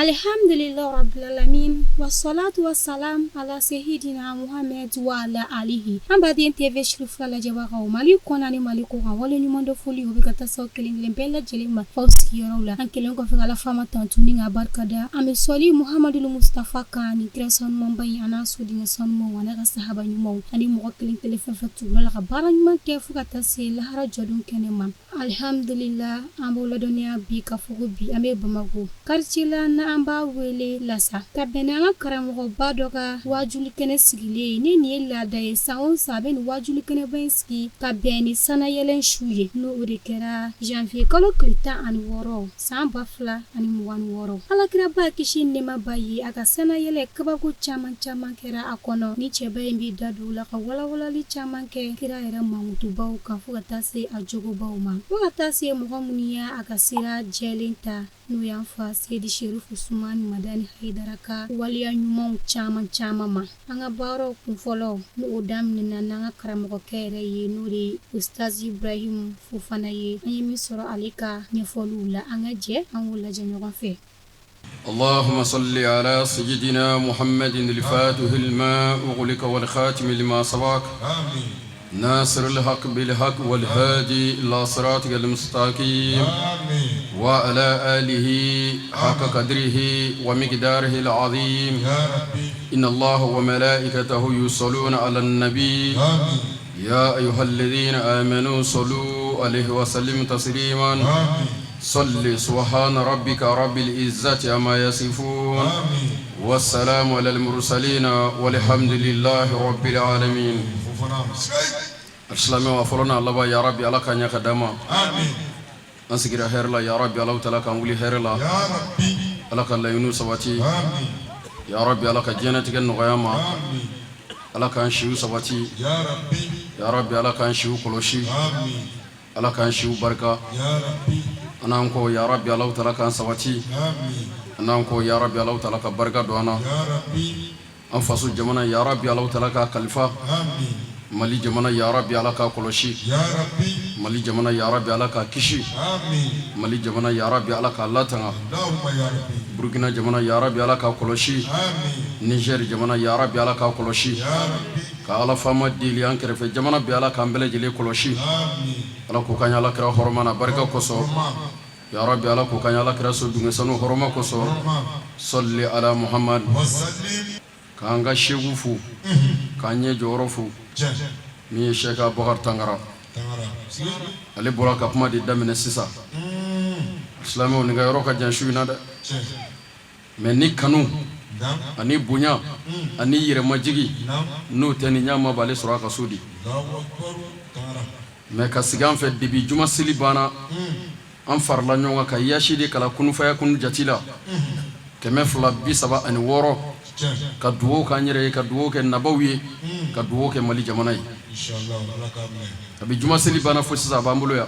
Alhamdulillah Rabbil Alamin wassalatu wassalam ala sayyidina Muhammad wa ala alihi ambadien TV shrufa la jabaka mali kona ni mali ko kan wala nyuman do foli o be kata saw kelen bella jelima fawsi yorola an kelen ko fala fama tantuni nga barkada ame soli Muhammadul Mustafa kan kreson mambay ana sudi son mo wana ga sahaba nyumo ani mo kelen telefon fatu la ga baran man ke fu kata se la hara jodun kenema alhamdulillah ambola donia bi ka fugo bi ame bamago karchila na amba wele lasa kabena karamo badoga wajuli kene sigile ni la day saon saben wajuli kene benski kabeni sana yelen shuye no urikera janvier kolo klita an woro samba fla ani muwan woro ala kira ba kishin ne mabayi aga sana yele kabago chaman kera akono ni chebe mbi dadu la ka wala li chaman ke kira era mamutu baw ka fugata se ajogo bawma fugata se muhamuniya aga sira jelinta no yanfa sedi sherif usman madani haidaraka waliya nyumon chaman ma anga baro kun folo no odam ni nanga karamo kere ye nuri ustaz Ibrahim Fofana ye ayimi soro alika nyefolu la anga je an wala janyo fe اللهم صل على سيدنا محمد الفاتح الماء أغلق والخاتم لما سبق آمين ناصر الحق بالحق والهادي إلى صراطك المستقيم آمين وعلى آله حق قدره ومقداره العظيم يا ربي إن الله وملائكته يصلون على النبي آمين يا أيها الذين آمنوا صلوا عليه وسلموا تسليما آمين صل سبحان ربك رب العزة عما يصفون والسلام على المرسلين والحمد لله رب العالمين السلام وفرنا الله يا ربي على كان يخدم آمين أنسكر خير الله يا ربي الله تعالى كان ولي خير الله يا ربي على كان لا ينوس واتي آمين يا ربي على كان جنتك النغيامة آمين على كان شيو سواتي يا ربي يا ربي على كان شيو كلوشي آمين على كان شيو بركة يا ربي أنامكو يا ربي الله تعالى كان سواتي آمين أنامكو يا ربي الله تعالى كبركة دوانا يا ربي أنفسو جمنا يا ربي الله تعالى كالفا آمين مالي جمنا يا ربي الله كولوشي يا ربي مالي جمنا يا ربي الله كيشي آمين مالي جمنا يا ربي الله كاللاتنا اللهم يا ربي بركنا جمنا يا ربي الله كولوشي آمين نيجر جمنا يا ربي الله كولوشي يا ربي كالا فما ديلي أنكر في جمنا بيالا كامبل جلي كولوشي آمين الله كوكانيا الله كرا هرمانا بركة كوسو يا ربي الله كوكانيا الله كرا سودون سنو هرما كوسو صلي على محمد كانغا شيغوفو كانيه جوروفو مي شيخا بوغار تانغرا علي بولا كابما دي دامن سيسا اسلامي ونغا يروكا جانشو نادا مي كانو ani bunya ani yire majigi no tani nyama bale suraka sudi me kasigan fe dibi juma silibana an farla nyonga ka yashidi kala kunu faya kunu jatila keme fula bi saba ani woro ka duwo ka nyere ka duwo ke nabawi ka duwo ke mali jamana inshallah abi juma silibana fo sisa bambulo ya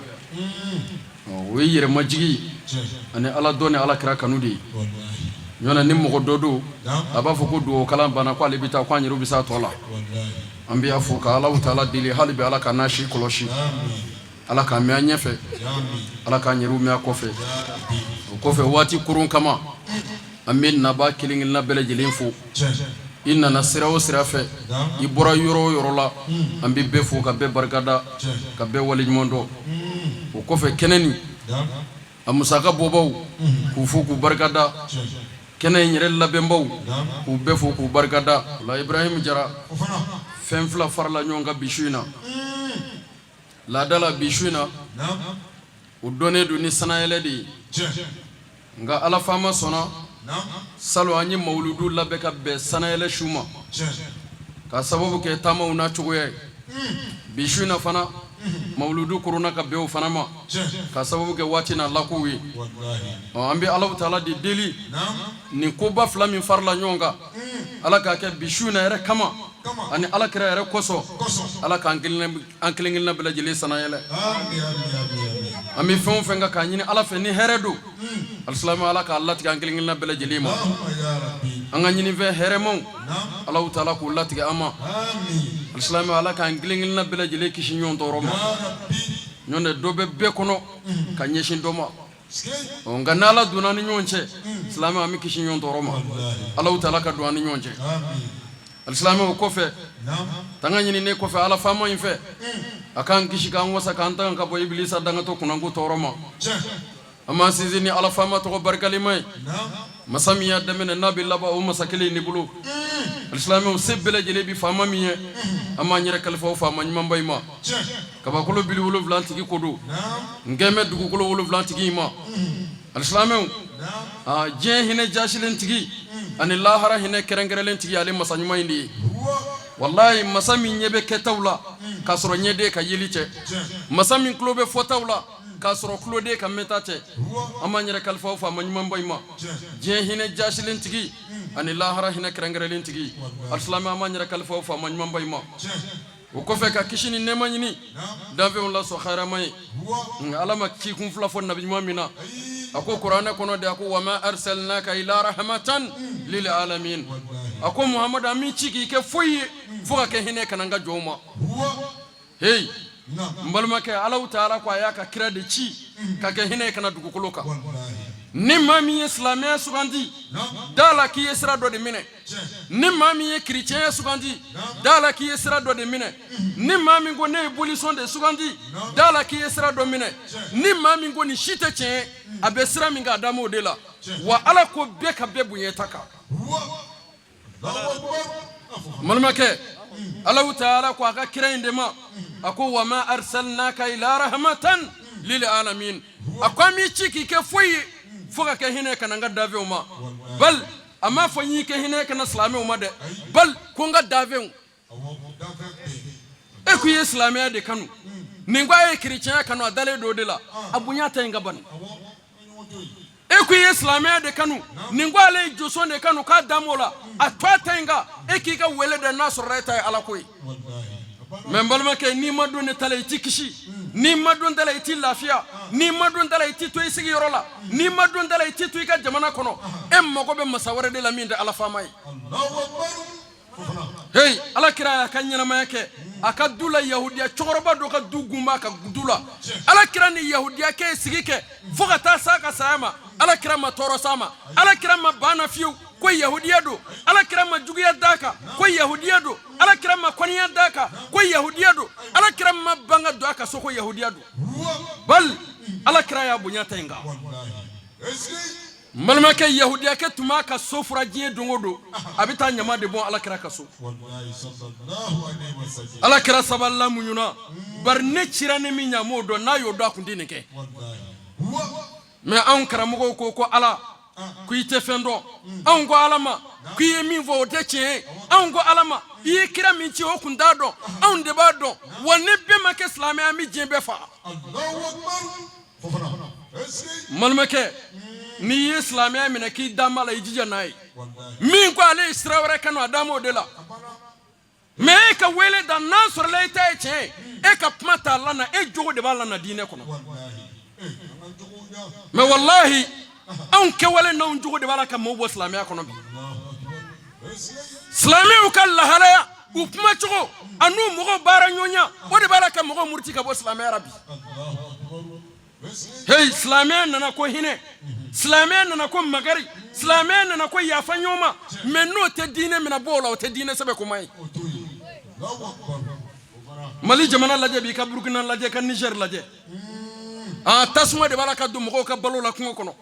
we yire majigi ani ala doni ala kira kanudi nyona ni mogo dodo aba foko do kala bana ko ale bita ko anyiru bisa tola ambiya fuka Allah taala dili halbi ala kanashi koloshi ala ka mi anyefe ala ka anyiru mi akofe kofe wati kurun kama amin naba kilingil na bele jilin fu inna nasira o sirafe ibura yoro la ambi be fu ka be barkada ka be wali mondo o kofe keneni amusaka bobaw ku fu ku barkada kene nyere labembaw ku befo ku barkada la Ibrahim jara femfla farla nyonga bishuna la dala bishuna u donné du ni sanayeledi nga ala fama sona salo anyi mauludu labeka be sanayele shuma ka sababu ke tama una chugoye bishuna fana mauludu kuruna ka bew fanama ka sababu ke wati na lakuwi an bi Allah taala di deli ni ko ba fila min farla nyonga ala ka ke bishuna yɛrɛ kama ani ala kira yɛrɛ koso ala ka an kelengilna bela jeli sanayɛlɛ an bi fɛn o fɛn ka ɲini ala fɛ ni hɛrɛ do alislamu ala ka latigɛ an kelengilna bela jeli ma an ka ɲini fɛn hɛrɛmaw Allah taala k'u latigɛ an ma alislamu ala ka an kelengilna bela jeli kisi ɲɔgɔn tɔɔrɔ ma ɲɔntɛ dɔ bɛ bɛɛ kɔnɔ ka ɲɛsin dɔ ma nka n'ala donna ni ɲɔgɔn cɛ alislamu an bɛ kisi ɲɔgɔn tɔɔrɔ ma Allah taala ka don an ni ɲɔgɔn cɛ alislamu o kɔfɛ tanga ɲini ne kɔfɛ ala faama in fɛ a k'an kisi k'an wasa k'an tanga ka bɔ ibilisa dangatɔ kunnanko tɔɔrɔ ma an m'an sinsin ni ala faama tɔgɔ barikalima ye masa min y'a daminɛ n'a bɛ laban o masa kelen in de bolo alislamu se bɛɛ lajɛlen bi faama min ye an m'an yɛrɛ kalifa o faama ɲumanba in ma kabakolo bili 7 tigi ko don n gɛn bɛ dugukolo 7 tigi in ma alislamu diɲɛ hinɛ jasilen tigi ani lahara hinɛ kɛrɛnkɛrɛnlen tigi ale masa ɲuman in de ye wallahi masa min ɲɛ bɛ kɛtaw la k'a sɔrɔ ɲɛden ka yeli cɛ masa min tulo bɛ fɔtaw la k'a sɔrɔ tuloden ka mɛnta cɛ an m'an yɛrɛ kalifa o faama ɲumanba in ma diɲɛ hinɛ jasilen tigi ani lahara hinɛ kɛrɛnkɛrɛnlen tigi alislamu an m'an yɛrɛ kalifa o faama ɲumanba in ma o kɔfɛ ka kisi ni nɛɛma ɲini danfɛnw la sɔn hɛrɛma ye nka ala ma cikun fila fɔ nabi ɲuman min na a ko kuranɛ kɔnɔ de a ko wa ma arsalnaka ila rahmatan lil alamin a ko muhamadu an min ci k'i kɛ foyi ye fo ka kɛ hinɛ kana n ka jɔnw ma hey n balimakɛ alaw taala ko a y'a ka kira de ci ka kɛ hinɛ kana dugukolo kan ni maa min ye silamɛya sugandi da la k'i ye sira dɔ de minɛ ni maa min ye kerecɛnya sugandi da la k'i ye sira dɔ de minɛ ni maa min ko ne ye bolisɔn de sugandi da la k'i ye sira dɔ minɛ ni maa min ko nin si tɛ tiɲɛ ye a bɛ sira min kan a dama o de la wa ala ko bɛɛ ka bɛɛ bonya ta kan balimakɛ alaw taala ko a ka kira in de ma a ko wa ma arsalnaka ila rahmatan lil alamin a ko an b'i ci k'i kɛ foyi ye fo ka kɛ hinɛ kana n ka dafɛnw ma bal a m'a fɔ n y'i kɛ hinɛ kana silamɛw ma dɛ bal ko n ka dafɛnw e ko i ye silamɛya de kanu nin ko a ye kerecɛnya kanu a dalen don o de la a bonya ta yen ka bani e ko i ye silamɛya de kanu nin ko ale ye jɔsɔn de kanu k'a dan m'o la a to a ta yen kan e k'i ka wele dɛ n'a sɔrɔ e ta ye ala ko ye mɛ n balimakɛ n'i ma don ne ta la i t'i kisi n'i ma don ta la i t'i lafiya n'i ma don ta la i t'i to i sigiyɔrɔ la n'i ma don ta la i t'i to i ka jamana kɔnɔ e mago bɛ masa wɛrɛ de la min tɛ ala faama ye hey ala kira y'a ka ɲɛnamaya kɛ a ka du la yahudiya cɛkɔrɔba dɔ ka du gunba ka du la ala kira ni yahudiya kɛ ye sigi kɛ fo ka taa s'a ka saya ma ala kira ma tɔɔrɔ s'a ma ala kira ma banna fiyewu ko yahudiya do ala kira ma juguya d'a kan ko yahudiya do ala kira ma kɔniya d'a kan ko yahudiya do ala kira ma banga do a ka so ko yahudiya do bal ala kira y'a bonya ta yen kan balimakɛ yahudiyakɛ tun b'a ka so fura diɲɛ don o don a bɛ taa ɲama de bɔ ala kira ka so ala kira sabalila muɲuna bari ne cira ni min ɲa m'o dɔn n'a y'o dɔn a tun tɛ nin kɛ mɛ anw karamɔgɔw ko ala ko i tɛ fɛn dɔn anw ko ala ma ko i ye min fɔ o tɛ tiɲɛ ye anw ko ala ma i ye kira min ci o tun t'a dɔn anw de b'a dɔn wa ne bɛɛ ma kɛ silamɛ an bɛ diɲɛ bɛɛ faga balimakɛ n'i ye silamɛya minɛ k'i dan b'a la i jija n'a ye min ko ale ye sira wɛrɛ kanu a dan m'o de la mɛ e ka wele da n'a sɔrɔla e ta ye tiɲɛ ye e ka kuma t'a la na e jogo de b'a la na diinɛ kɔnɔ mɛ walahi anw kɛwale n'anw jogo de b'a la ka maaw bɔ silamɛya kɔnɔ bi silamɛw ka lahalaya u kuma cogo a n'u mɔgɔw baara ɲɔgɔnya o de b'a la ka mɔgɔw muruti ka bɔ silamɛya la bi hey silamɛya nana ko hinɛ silamɛya nana ko magari silamɛya nana ko yafa ɲɔgɔn ma mɛ n'o tɛ diinɛ minɛ bɔ o la o tɛ diinɛ sɛbɛn kuma ye mali jamana lajɛ b'i ka burukina lajɛ ka nizɛri lajɛ tasuma de b'a la ka don mɔgɔw ka balo la kungo kɔnɔ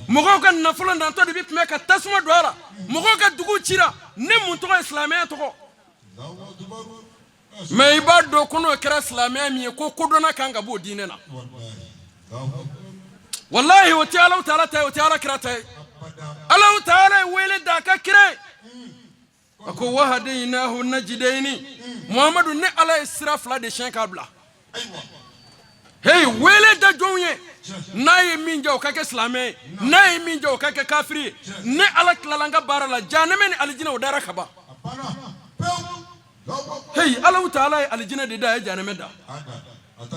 mɔgɔw ka nafolo nantɔ de bɛ tun bɛ ka tasuma don a la mɔgɔw ka dugu cira ne mun tɔgɔ ye silamɛya tɔgɔ mɛ i b'a dɔn ko n'o kɛra silamɛya min ye ko kodɔnna kan ka bɔ o diinɛ na wallahi o tɛ Alahu Taala ta ye o tɛ Ala kira ta ye Alahu Taala ye wele da a ka kira ye a ko wahadaynahu najidayni Muhamadu ne Ala ye sira fila de siɲɛ k'a bila hey wele da jonye nayi min jaw kake islamé nayi min jaw kake kafiri ne ala klalanga barala janame ni aljina wadara khaba hey Allah taala aljina de da janame da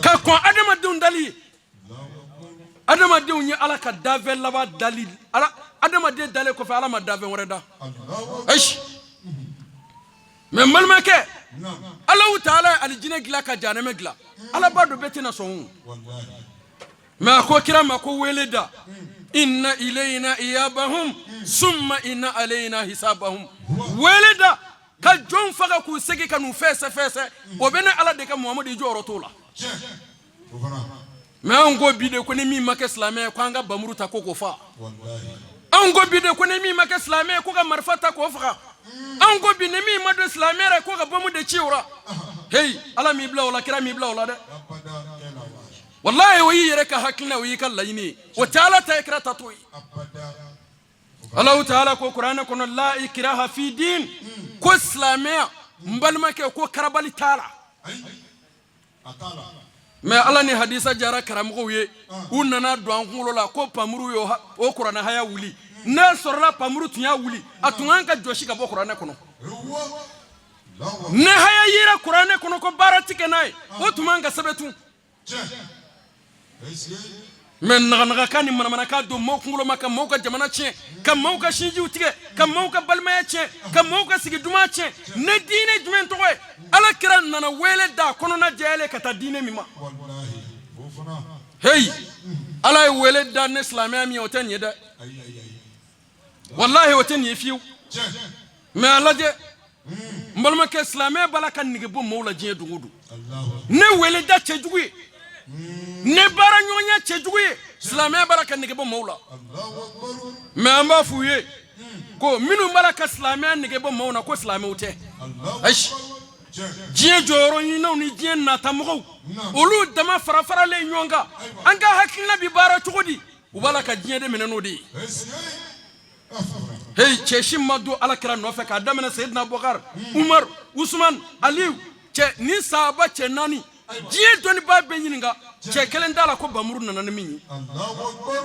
ka ko adama dun dali adama de unyi ala ka dave laba dalil ala adama de dale ko fa ala ma dave warada aish mais malma ke Allah taala aljina gila ka janame gila ala bado betina son wallahi ma ko kira ma ko weleda inna ilayna iyabahum summa inna alayna hisabahum weleda ka jon faga ku segi kanu fese o bene ala de ka muhammad joro tola mais on go bide ko ne mi make islamé ko anga bamuru ta ko fa wallahi on go bide ko ne mi make islamé ko ga marfata ko fa on go bide mi madu islamé ra ko ga bamu de ciura hey ala mi bla wala kira mi bla wala de wallahi wayi yereka hakina wayi kallayni wa ta'ala ta ikra tatwi Allah ta'ala ko qur'ana kono la ikraha fi din ko islamia mbalma ke ko karabali taala mais ala ni hadisa jara karamgo ye unana do an kulo la ko pamuru yo o qur'ana haya wuli na sorla pamuru tunya wuli atunga joshi ka bo qur'ana kono ne haya yira qur'ana kono ko barati kenai o tumanga sabetu men naga kan ni mana ka do mo kungulo maka mo ka jamana che kam mo ka shinji utige kam mo ka balmaya che kam mo ka sigi duma che ne dine jumen to we ala kiran nana wele da kono na jele kata dine mima wallahi hey ala wele da ne islamia mi oten yeda wallahi oten yefiu me ala je mbalma ke islamia bala kan nige bo mawla je dungudu ne wele da che jugu ne bara nyonya chejuye islamé baraka nige bo mawla mais amba fuye ko minu baraka islamé nige bo mawna ko islamé uté aish jie joro ni naw ni jie na tamugo olu dama farafara le nyonga anga hakina bi bara tugodi ubalaka jie de meneno di hey cheshi madu alakira no fe ka damena sayyidina abubakar umar usman ali che ni sahaba che nani jie doni ba be nyininga che kelen dala ko bamuru nana minyi Allahu akbar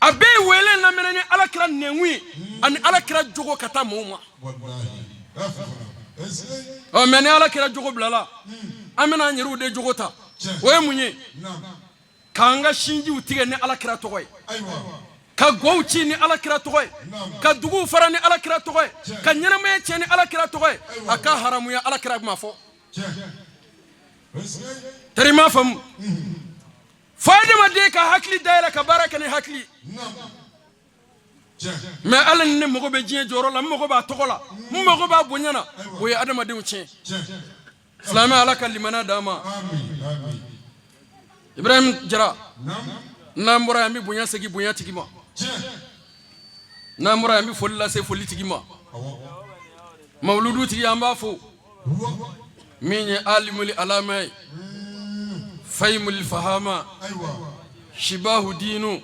abe wele na menene alakira nenwi ani alakira jogo kata moma wallahi o mene alakira jogo blala amena nyiru de jogo ta we munye kanga shinji utige ne alakira togoy aywa ka gowchi ni alakira togoy ka dugu fara ni alakira togoy ka nyarame che ni alakira togoy aka haramu ya alakira mafo tari ma fam fadima de ka hakli daira ka baraka ni hakli mais ala ne mogo be jien joro la mogo ba tokola mogo ba bonyana o ya adama de uche salama ala kalimana dama amin ibrahim jara namura yami bonya segi bonya tigima namura yami folla se folli tigima mawludu tigi amba fo minye alimul alamai faimul fahama shibahu dinu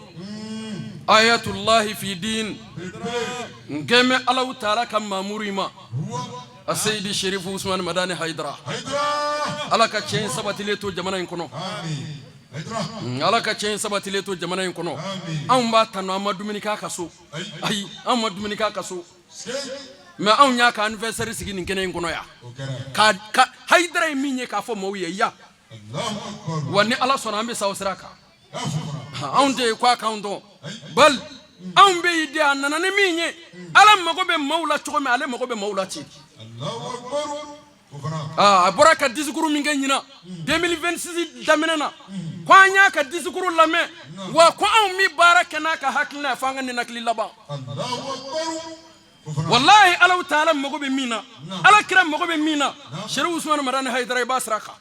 ayatullahi fi din ngeme Allah taala kam mamurima asayidi sharif usman madani haidra alaka chen sabatile to jamana en kono alaka chen sabatile to jamana en kono an ba tanu amadu minika kaso ay amadu minika kaso mais an nya ka anniversaire sigi nin kenen kono ya ka haidra minye ka fo mawiya ya Allahu akbar wani ala sona ambe sawsiraka an de kwa kaundo bal an be ide anana ne minye ala mago be mawla chogome ale mago be mawla chi Allahu akbar baraka discours mi nganyina 2026 daminana kwa nya ka discours lame wa ko an mi baraka naka hakina fanga ni nakli laba Allahu akbar wallahi ala taala mago be mina ala kiram mago be mina sheru usman marane haydara basraka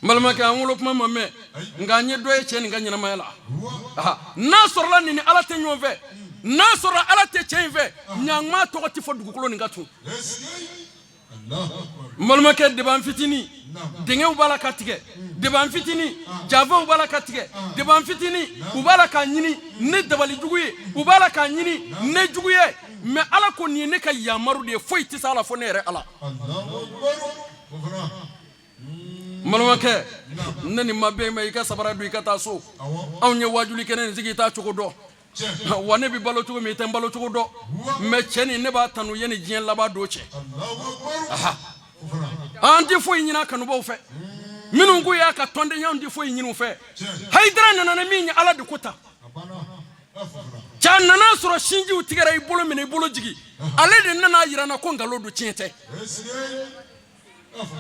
malma ka amulo kuma mamme nganye doye chen nganye na mayala nasorla ni ala te nyove nasora ala te chenve nyangma to ti fodu kulo ni ngatu malma ka de ban fitini denge ubala katige de ban fitini java ubala katige de ban fitini ubala ka nyini ne dabali juguye ubala ka nyini ne juguye me ala ko ni ne ka yamaru de foi ti sala fo nere ala Allahu akbar Malumake nani mabe ma ika sabara du ika taso awon ye wajuli kenen zigi ta cogo do wane bi balo cogo mi tan balo cogo do me cheni ne ba tanu ye ni jien laba do che andi fo yina kanu bo fe minun ko ya ka tonde nya andi fo yinu fe haydara nana na mi nya ala de kota cha nana soro shinji utigara ibolo mine ibolo jigi ale de nana yira na ko ngalo do chiete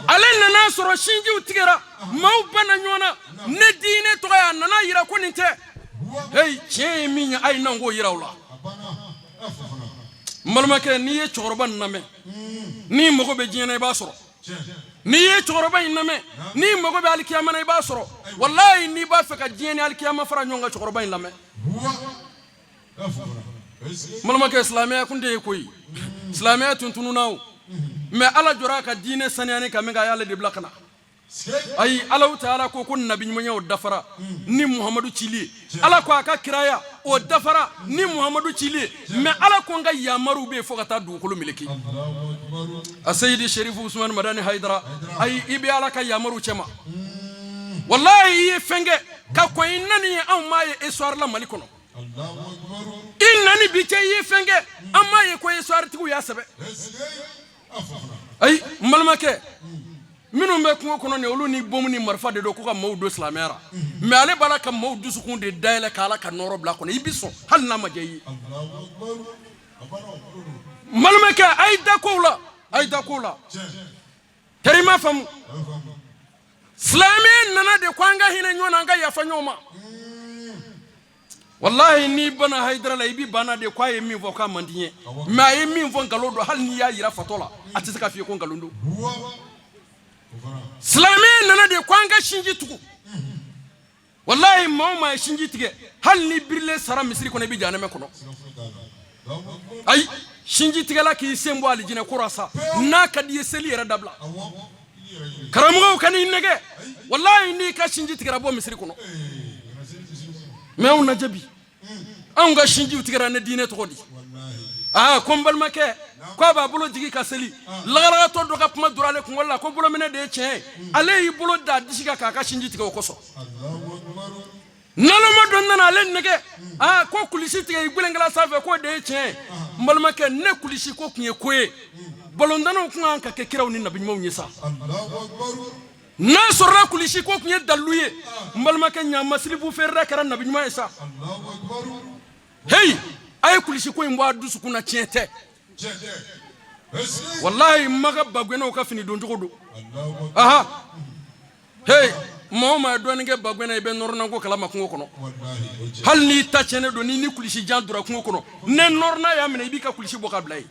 ale nana soro shinji utigara mau bana nyona ne dine to ya nana yira ko ninte hey che mi nya ay nango yira wala malmake ni ye chorban name ni mogo be jine ba soro ni ye chorban name ni mogo be alkiyama na ba soro wallahi ni ba fe ka jine alkiyama fara nyonga chorban lame malmake islamiyya kunde koyi islamiyya tuntunu nawo me ala jora ka dine saniyane ka menga yalla de blakana ay Allah taala ko kun nabi mo nyaw dafara ni muhammadu chili ala ko aka kiraya o dafara ni muhammadu chili me ala ko nga yamaru be fo kata du ko miliki asayidi sharif usman madani haydara ay ibi ala ka yamaru chema wallahi fenge ka ko inani am maye eswar la malikono inani bi che fenge am maye ko eswar tiku ya sabe ay malmake minnu be kungo kono ne olu ni bomu ni marfa de do ko ka mawdo islamera me ale bala ka mawdo sukun de dayle kala ka noro bla kono ibiso hal na ma jeyi malmake ay da ko la terima fam islami nana de kwanga hina nyona nga ya fanyoma wallahi ni bana haydara la ibi bana de kwaye mi vo ka mandinye me ay mi vo ngalodo hal ni ya yira fatola atisaka fi ko ngalondo islami nana de kwanga shinji tuku wallahi mawma shinji tige hal ni birle sara misri ko ne bi janame kono ay shinji tige la ki sembo ali jine kurasa na kadi seli era dabla karamugo kan inege wallahi ni ka shinji tige rabo misri kono me on najabi an ga shinji tige ra ne dine to kodi kombal make ko ba bulo jigi ka seli lagala to do ka puma durale ko walla ko bulo mene de che ale yi bulo da disiga ka shinji tige ko so nalo ma don nana ale nege ko kulisi tige igulengala safe ko de che mbal make ne kulisi ko kunye koye bolondano ko an ka ke kiraw ni nabi mo nyisa na sorra kulisi ko kunye daluye mbal make nya masli bu ferra kara nabi mo isa hey ay kulisi ko imbo adusu kuna chiete wallahi maga bagwena ka fini don jogodo hey moma do nge bagwena be norna ko kala makko kono hal ni tachene do ni kulisi jandura ko kono ne norna ya mena ibi ka kulisi boka blay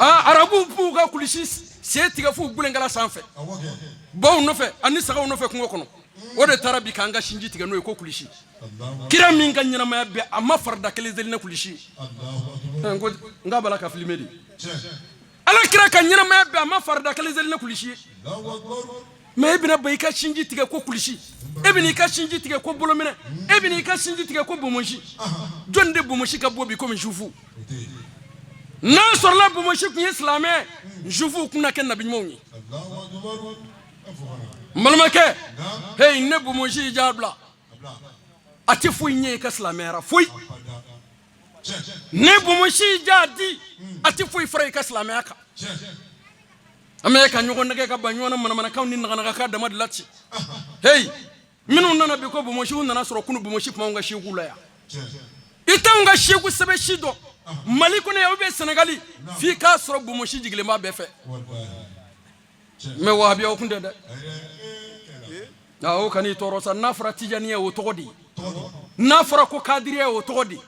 arabu pu ka kulisi seti ga fu bulengala sanfe bon no fe ani sagaw no fe ko kono o de tarabi kanga shinji tiga no ko kulisi kira min kan nyina ma be amma farda kele zelina kulisi ngo ngabala ka filmedi ala kira kan nyina ma be amma farda kele zelina kulisi me ibina bay ka shinji tiga ko kulisi ibini ka shinji tiga ko bolomene ibini ka shinji tiga ko bomoshi jonde bomoshi ka bobi ko mi jufu na sorla bomoshi ku islamé jufu kuna ken nabi mawni malmake hey ne bomoshi jabla ati fuy nye ka islamera fuy ne bomoshi jadi ati fuy fray ka islameka ameka nyugo nage ka banyona mana kaw ni naga ka dama dilati hey minu nana be ko bomoshi nana soro kunu bomoshi pa nga shegula ya itanga shegu sebe shido maliko ne yobe senegali fi ka soro bomoshi jigle ma be fe me wahabi o kunde de o kani toro sa nafra tijaniya o togodi nafra ko kadiriya o togodi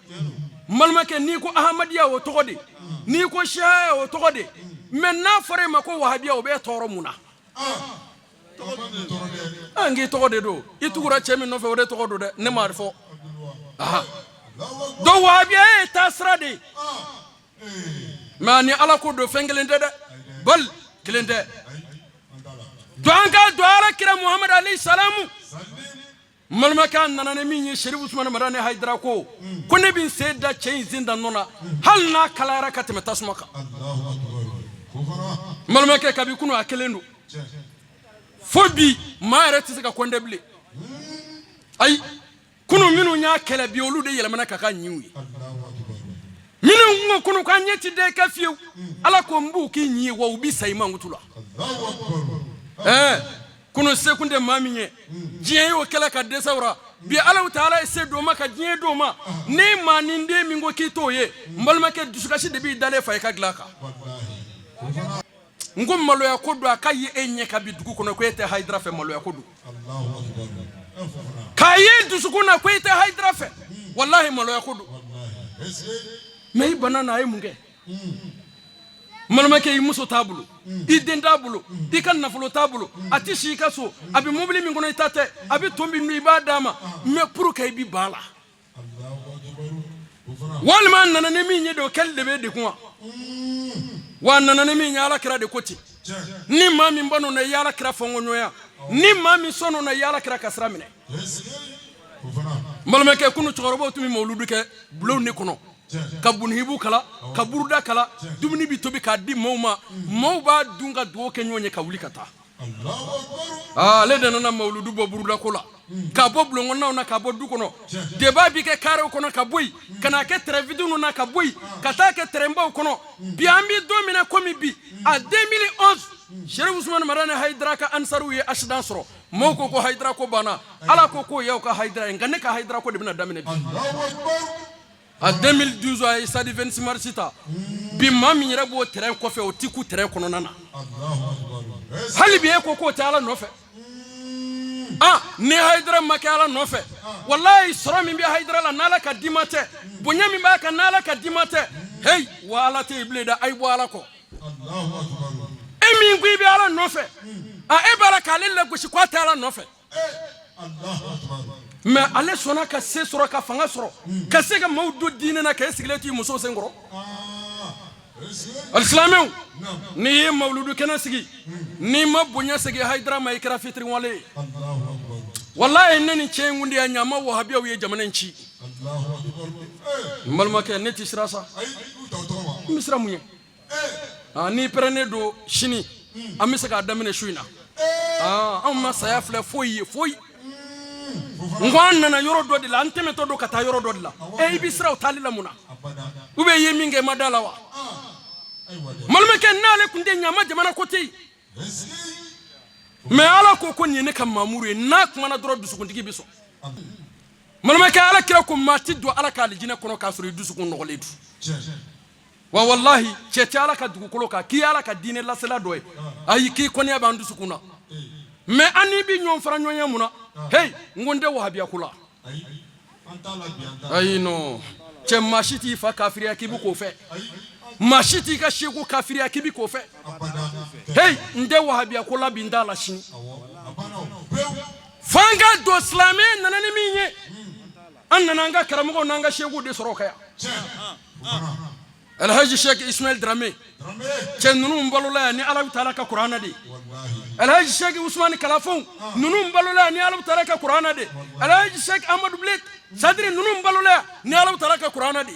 malmake ni ko ahmadiya o togodi ni ko shia o togodi men nafra ma ko wahabiya o be toro muna angi togode do itugura chemi no fe o de togodo de ne marfo do wahabiya e tasrade mani ala ko do fengelende de bal kilende doanga doara kira muhammad alayhi salamu malmaka nanane minye sharif usman marane haydra ko ne bin seda chain zinda nona hal na kalara katme tasmaka malmaka kabi kunu akelendo fobi ma yɛrɛ tɛ se ka kɔnde bilen ayi kunu minnu y'a kɛlɛ bi olu de yɛlɛmana ka ɲiw ye minnu kunu k'an ɲɛ ti den kɛ fiyewu ala ko n b'u k'i ɲi ye wa u bi sa i mankutu la kunu sekun tɛ maa min ye diɲɛ y'o kɛlɛ ka dɛsɛwra bi ala taala ye se d'o ma ka diɲɛ d'o ma ni maa ni den min ko k'i t'o ye n balimakɛ dusukasi de b'i dalen fa i ka dilan kan n ko maloya ko don a ka ye e ɲɛ ka bi dugu kɔnɔ ko e tɛ Hayidara fɛ maloya ko don k'a ye dusukun na ko e tɛ Hayidara fɛ wallahi maloya ko don mais i bana na a ye mun kɛ malimakɛ i muso t'a bolo i den t'a bolo i ka nafolo t'a bolo a tɛ si i ka so a bɛ mobili min kɔnɔ i ta tɛ a bɛ to min dun i b'a d'a ma mais pour que i bɛ ban a la walima a nana ni min ye de o kɛli de bɛ dekun wa wa a nana ni min ye Alakira de ko ten ni maa min ban'o na i ye Alakira fɔnkɔɲɔgɔnya ni maa min sɔnn'o na i ye Alakira ka sira minɛ malimakɛ kunu cɛkɔrɔbaw tun bɛ mawuludu kɛ bulonw de kɔnɔ ka bunihibu kala ka buruda kala dumuni bi tobi k'a di maaw ma maaw b'a dun ka dugawu kɛ ɲɔgɔn ye ka wuli ka taa ale de nana mawuludu bɔ buruda ko la ka bɔ bulon na ka bɔ du kɔnɔ débat bi kɛ karew kɔnɔ ka bɔ yen ka n'a kɛ terrain vidiw na ka bɔ yen ka taa kɛ terrain baw kɔnɔ bi an bi don min na komi bi a 2011 Sherif Usmane Marane Hayidara ka ansaru ye accident sɔrɔ maaw ko ko Hayidara ko banna ala ko ko y'aw ka Hayidara ye nka ne ka Hayidara ko de bɛna daminɛ bi a 2012 a ye stade 26 mars ta bi maa min yɛrɛ b'o terrain kɔfɛ o ti ku terrain kɔnɔna na hali bi e ko k'o tɛ ala nɔfɛ ni Hayidara ma kɛ ala nɔfɛ wallahi sɔrɔ min bɛ Hayidara la n'ala ka dima tɛ bonya min b'a kan n'ala ka dima tɛ hey wa ala tɛ bilen dɛ ayi bɔ ala kɔ e min ko i bɛ ala nɔfɛ e b'a la k'ale lagosi k'a tɛ ala nɔfɛ mais ale sɔnna ka se sɔrɔ ka fanga sɔrɔ ka se ka maaw don diinɛ na ka e sigilen to i musow sen kɔrɔ alisilamɛw n'i ye mawuludu kɛnɛ sigi n'i ma bonya segi Hayidara ma i kɛra fitiriwale ye wallahi ne ni cɛ in kundi ya ɲama wahabiyaw ye jamana in ci n balimakɛ ne ti sira sa n bɛ sira mun ye n'i pɛrɛnnen don sini an bɛ se k'a daminɛ su in na anw ma saya filɛ foyi ye foyi n ko an nana yɔrɔ dɔ de la an tɛmɛtɔ don ka taa yɔrɔ dɔ de la i bɛ siraw taali la mun na ou bien i ye min kɛ i ma da la wa malimakɛ n'ale tun tɛ ɲama jamana ko tɛ yen mais ala ko ko nin ye ne ka mamuru ye n'a kumana dɔrɔn dusukuntigi bɛ sɔn malimakɛ Alakira ko maa ti don ala ka alijinɛ kɔnɔ k'a sɔrɔ i dusukun nɔgɔlen don wa wallahi cɛ tɛ ala ka dugukolo kan k'i ye ala ka diinɛ lasela dɔ ye ayi k'i kɔniya b'an dusukun na mais an n'i bɛ ɲɔgɔn fara ɲɔgɔn ye mun na hey n ko n tɛ wahabiya ko la ayi non cɛ maa si t'i fa kafiriya k'i bɛ k'o fɛ maa si t'i ka seku kafiriya k'i bɛ k'o fɛ hey n tɛ wahabiya ko la bi n t'a la sini f'an ka don silamɛya nana ni min ye an nana an ka karamɔgɔw n'an ka sekuw de sɔrɔ o kan yan Alhaji Sheikh Ismail Dramé cɛ ninnu balola yan ni ala taala ka kuranɛ de Alhaji Sheikh Usmane Kalafon ninnu balola yan ni ala taala ka kuranɛ de Alhaji Sheikh Amadou Bilet Sadiri ninnu balola yan ni ala taala ka kuranɛ de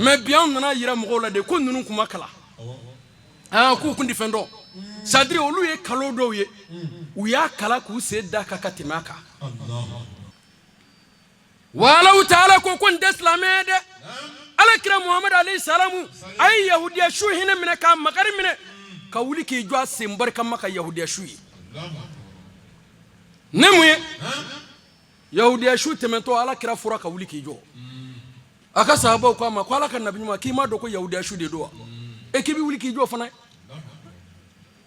mais bi an nana yira mɔgɔw la de ko ninnu kuma kala k'u kun tɛ fɛn dɔn Sadiri olu ye kalo dɔw ye u y'a kala k'u sen da ka tɛmɛ a kan wa ala taala ko n tɛ silamɛ ye dɛ Alakira Muhammad alayhi salamu a ye yahudiya su hinɛ minɛ k'a makari minɛ ka wuli k'i jɔ a sen barika ma ka yahudiya su ye ne mun ye yahudiya su tɛmɛtɔ Alakira fɔra ka wuli k'i jɔ a ka sahabaw k'a ma ko ala ka nabi ɲuman k'i ma dɔn ko yahudiya su de don wa k'i bɛ wuli k'i jɔ fana